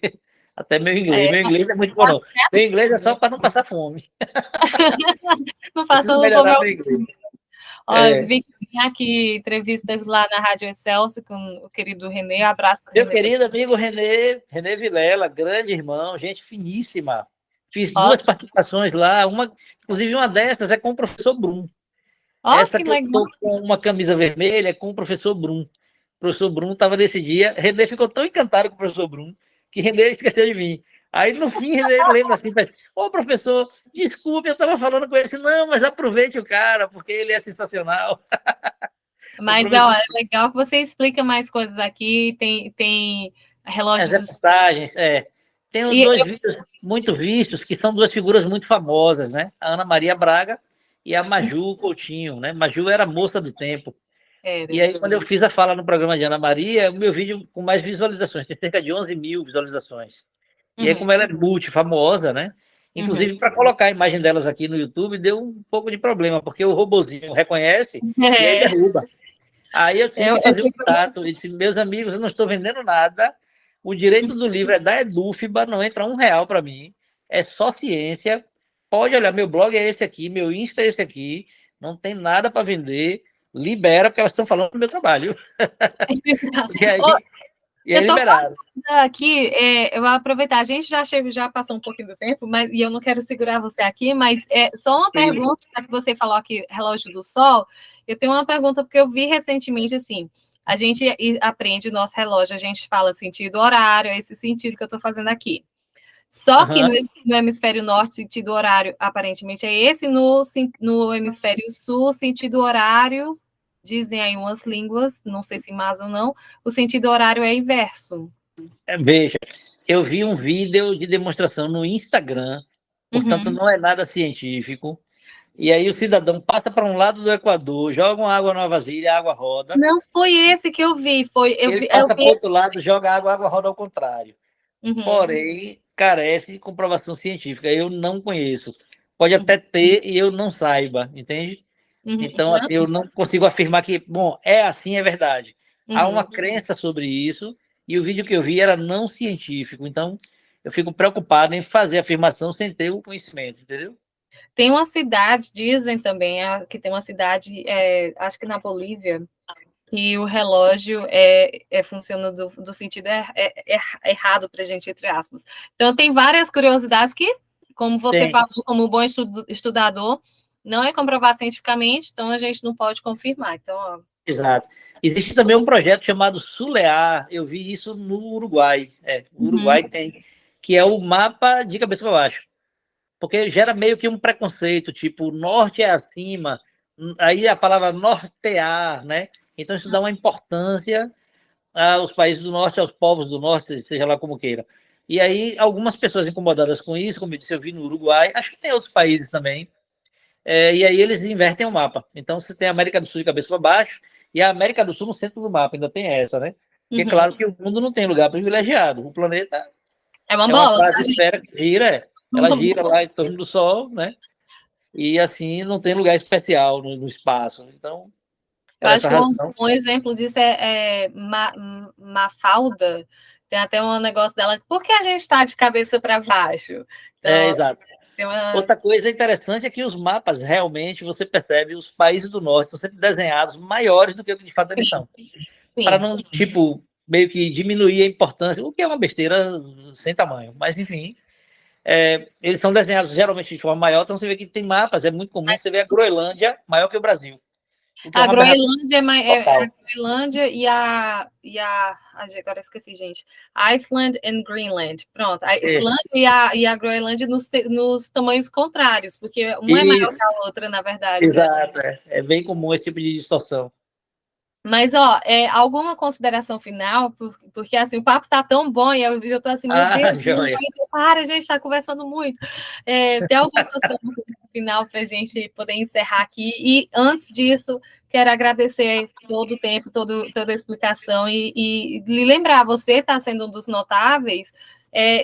até meu inglês. Meu inglês é muito bom, não. Meu inglês é só para não passar fome. Não faça melhorar meu inglês. Vi aqui entrevista lá na Rádio Excelsior com o querido Renê. Abraço para meu querido amigo Renê Vilela, grande irmão, gente finíssima. Fiz duas participações lá, inclusive uma dessas é com o professor Brum. Essa que eu estou com uma camisa vermelha é com o professor Brum. O professor Brum estava nesse dia. Renê ficou tão encantado com o professor Brum que Renê esqueceu de mim. Aí, no fim, Renê lembra assim, professor, desculpe, eu estava falando com ele. Não, mas aproveite o cara, porque ele é sensacional. Mas, é legal que você explica mais coisas aqui. Tem relógios... As reportagens, Tem dois vídeos muito vistos, que são duas figuras muito famosas, né? A Ana Maria Braga e a Maju Coutinho, né? Maju era moça do tempo. E aí, quando eu fiz a fala no programa de Ana Maria, o meu vídeo com mais visualizações, tem cerca de 11 mil visualizações. E aí, como ela é multifamosa, né? Inclusive, para colocar a imagem delas aqui no YouTube, deu um pouco de problema, porque o robozinho reconhece e aí derruba. Aí eu tive que fazer um contato e disse, meus amigos, eu não estou vendendo nada, o direito do livro é da Edufba, não entra R$1 para mim, é só ciência, pode olhar, meu blog é esse aqui, meu Insta é esse aqui, não tem nada para vender, libera, porque elas estão falando do meu trabalho. E aí liberaram. Aqui, eu vou aproveitar, a gente já passou um pouquinho do tempo, e eu não quero segurar você aqui, mas só uma pergunta, já que você falou aqui, relógio do sol, eu tenho uma pergunta, porque eu vi recentemente, assim, a gente aprende o nosso relógio, a gente fala sentido horário, é esse sentido que eu estou fazendo aqui. Só que no hemisfério norte, sentido horário, aparentemente, é esse, no hemisfério sul, sentido horário, dizem aí umas línguas, não sei se mais ou não, o sentido horário é inverso. Veja, eu vi um vídeo de demonstração no Instagram, portanto, não é nada científico. E aí o cidadão passa para um lado do Equador, joga uma água numa vasilha, a água roda. Não foi esse que eu vi. Ele passa para o outro lado, joga a água roda ao contrário. Porém, carece de comprovação científica. Eu não conheço. Pode até ter e eu não saiba, entende? Então, assim, eu não consigo afirmar que, bom, é assim, é verdade. Há uma crença sobre isso e o vídeo que eu vi era não científico. Então, eu fico preocupado em fazer afirmação sem ter o conhecimento, entendeu? Tem uma cidade, dizem também, que tem uma cidade, acho que na Bolívia, que o relógio funciona do sentido errado para a gente, entre aspas. Então, tem várias curiosidades que, como você falou, como um bom estudador, não é comprovado cientificamente, então a gente não pode confirmar. Então, Exato. Existe também um projeto chamado Sulear, eu vi isso no Uruguai. O Uruguai tem, que é o mapa de cabeça para baixo. Porque gera meio que um preconceito, tipo, norte é acima, aí a palavra nortear, né? Então isso dá uma importância aos países do norte, aos povos do norte, seja lá como queira. E aí algumas pessoas incomodadas com isso, como eu disse, eu vi no Uruguai, acho que tem outros países também, e aí eles invertem o mapa. Então você tem a América do Sul de cabeça para baixo E a América do Sul no centro do mapa, ainda tem essa, né? Porque, claro, que o mundo não tem lugar privilegiado. O planeta é uma é uma bola, tá, quase esfera que gira, ela gira lá em torno do Sol, né? E, assim, não tem lugar especial no espaço. Então, eu por acho essa que razão... um exemplo disso é Mafalda. Tem até um negócio dela. Por que a gente está de cabeça para baixo? Então, exato. Outra coisa interessante é que os mapas, realmente, você percebe, os países do norte são sempre desenhados maiores do que o que de fato eles são. Para não, tipo, meio que diminuir a importância, o que é uma besteira sem tamanho. Mas, enfim, eles são desenhados geralmente de forma maior, então você vê que tem mapas, é muito comum você ver a Groenlândia maior que o Brasil. O que é a uma aberração Groenlândia total. a Groenlândia agora eu esqueci, gente. Iceland and Greenland. Pronto, a Islândia e a Groenlândia nos tamanhos contrários, porque uma é maior que a outra, na verdade. Exato, é bem comum esse tipo de distorção. Mas, alguma consideração final? Porque, assim, o papo tá tão bom e eu tô assim, meu Deus, para, a gente tá conversando muito. Tem alguma consideração final para a gente poder encerrar aqui? E, antes disso, quero agradecer todo o tempo, toda a explicação e lhe lembrar, você está sendo um dos notáveis,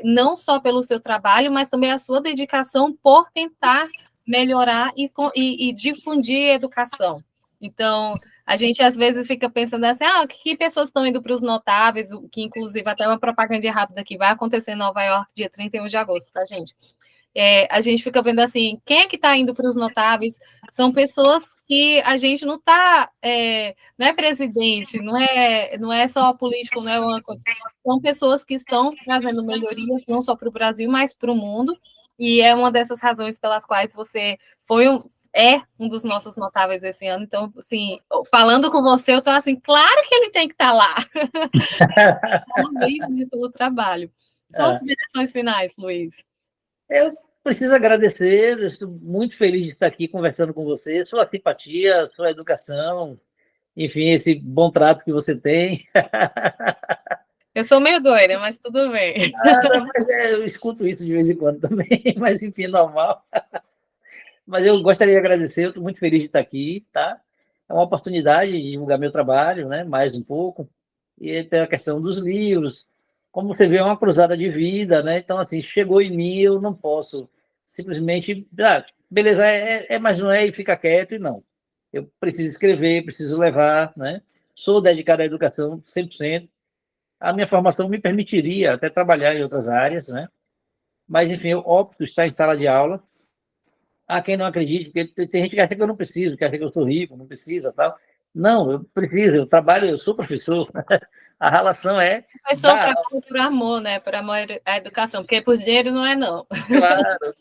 não só pelo seu trabalho, mas também a sua dedicação por tentar melhorar e difundir a educação. Então, a gente às vezes fica pensando assim, que pessoas estão indo para os notáveis, que inclusive até uma propaganda rápida que vai acontecer em Nova York, dia 31 de agosto, tá, gente? A gente fica vendo assim, quem é que está indo para os notáveis? São pessoas que a gente não está, não é presidente, não é só político, não é uma coisa. São pessoas que estão trazendo melhorias, não só para o Brasil, mas para o mundo, e é uma dessas razões pelas quais você é um dos nossos notáveis esse ano. Então, assim, falando com você, eu estou assim, claro que ele tem que estar lá. Parabéns pelo trabalho. Considerações finais, Luiz. Eu preciso agradecer, eu estou muito feliz de estar aqui conversando com você, sua simpatia, sua educação, enfim, esse bom trato que você tem. Eu sou meio doida, mas tudo bem. Mas eu escuto isso de vez em quando também, mas enfim, normal. Mas eu gostaria de agradecer, eu estou muito feliz de estar aqui, tá? É uma oportunidade de divulgar meu trabalho, né? Mais um pouco. E tem a questão dos livros. Como você vê, é uma cruzada de vida, né? Então, assim, chegou em mim, eu não posso simplesmente, beleza, mas não é, e fica quieto, e não. Eu preciso escrever, preciso levar, né? Sou dedicado à educação 100%. A minha formação me permitiria até trabalhar em outras áreas, né? Mas, enfim, eu opto estar em sala de aula. Há quem não acredite, porque tem gente que acha que eu não preciso, que acha que eu sou rico, não precisa, tal. Não, eu preciso, eu trabalho, eu sou professor. A relação é professor trabalha por amor, né? Por amor à educação, porque por dinheiro não é, não. Claro.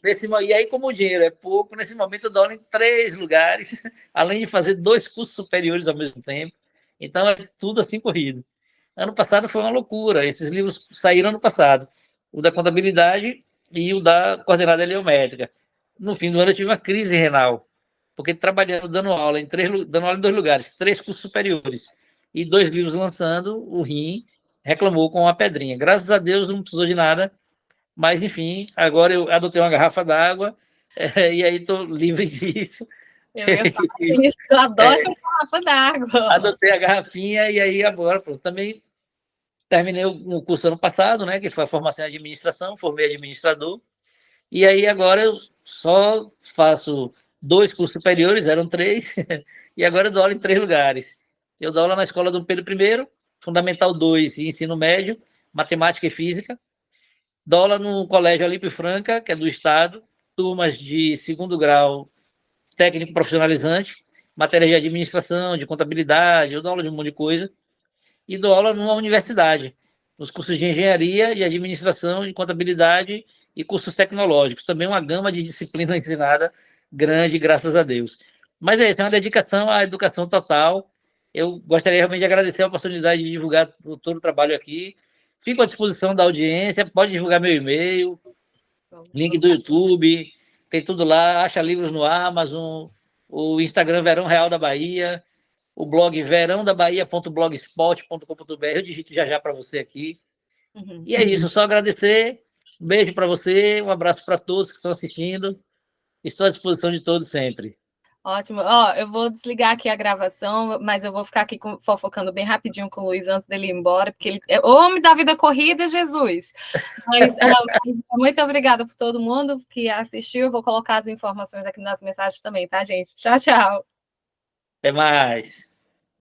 E aí, como o dinheiro é pouco, nesse momento eu dou aula em 3 lugares, além de fazer 2 cursos superiores ao mesmo tempo. Então, é tudo assim corrido. Ano passado foi uma loucura. Esses livros saíram ano passado. O da contabilidade e o da coordenada heliométrica. No fim do ano eu tive uma crise renal, porque trabalhando, dando aula em 2 lugares, 3 cursos superiores e 2 livros lançando, o rim reclamou com uma pedrinha. Graças a Deus não precisou de nada, mas enfim, agora eu adotei uma garrafa d'água e aí estou livre disso. Eu ia falar isso, eu adoro uma garrafa d'água. Adotei a garrafinha e aí agora, pronto, também terminei o curso ano passado, né, que foi a formação em administração, formei administrador, e aí agora eu só faço 2 cursos superiores, eram 3, e agora eu dou aula em 3 lugares. Eu dou aula na escola do Pedro I, Fundamental 2 e Ensino Médio, Matemática e Física. Dou aula no Colégio Olímpio Franca, que é do Estado, turmas de 2º grau, técnico profissionalizante, matérias de administração, de contabilidade, eu dou aula de um monte de coisa. E dou aula numa universidade, nos cursos de engenharia, de administração, de contabilidade e cursos tecnológicos. Também uma gama de disciplina ensinada grande, graças a Deus. Mas é isso, é uma dedicação à educação total. Eu gostaria realmente de agradecer a oportunidade de divulgar todo o trabalho aqui. Fico à disposição da audiência, pode divulgar meu e-mail, link do YouTube, tem tudo lá, acha livros no Amazon, o Instagram Verão Real da Bahia, o blog verãodabahia.blogspot.com.br, eu digito já para você aqui. E é isso, só agradecer, um beijo para você, um abraço para todos que estão assistindo, estou à disposição de todos sempre. Ótimo. Ó, eu vou desligar aqui a gravação, mas eu vou ficar aqui fofocando bem rapidinho com o Luiz antes dele ir embora, porque ele é homem da vida corrida, Jesus. Mas muito obrigada por todo mundo que assistiu. Eu vou colocar as informações aqui nas mensagens também, tá, gente? Tchau, tchau. Até mais.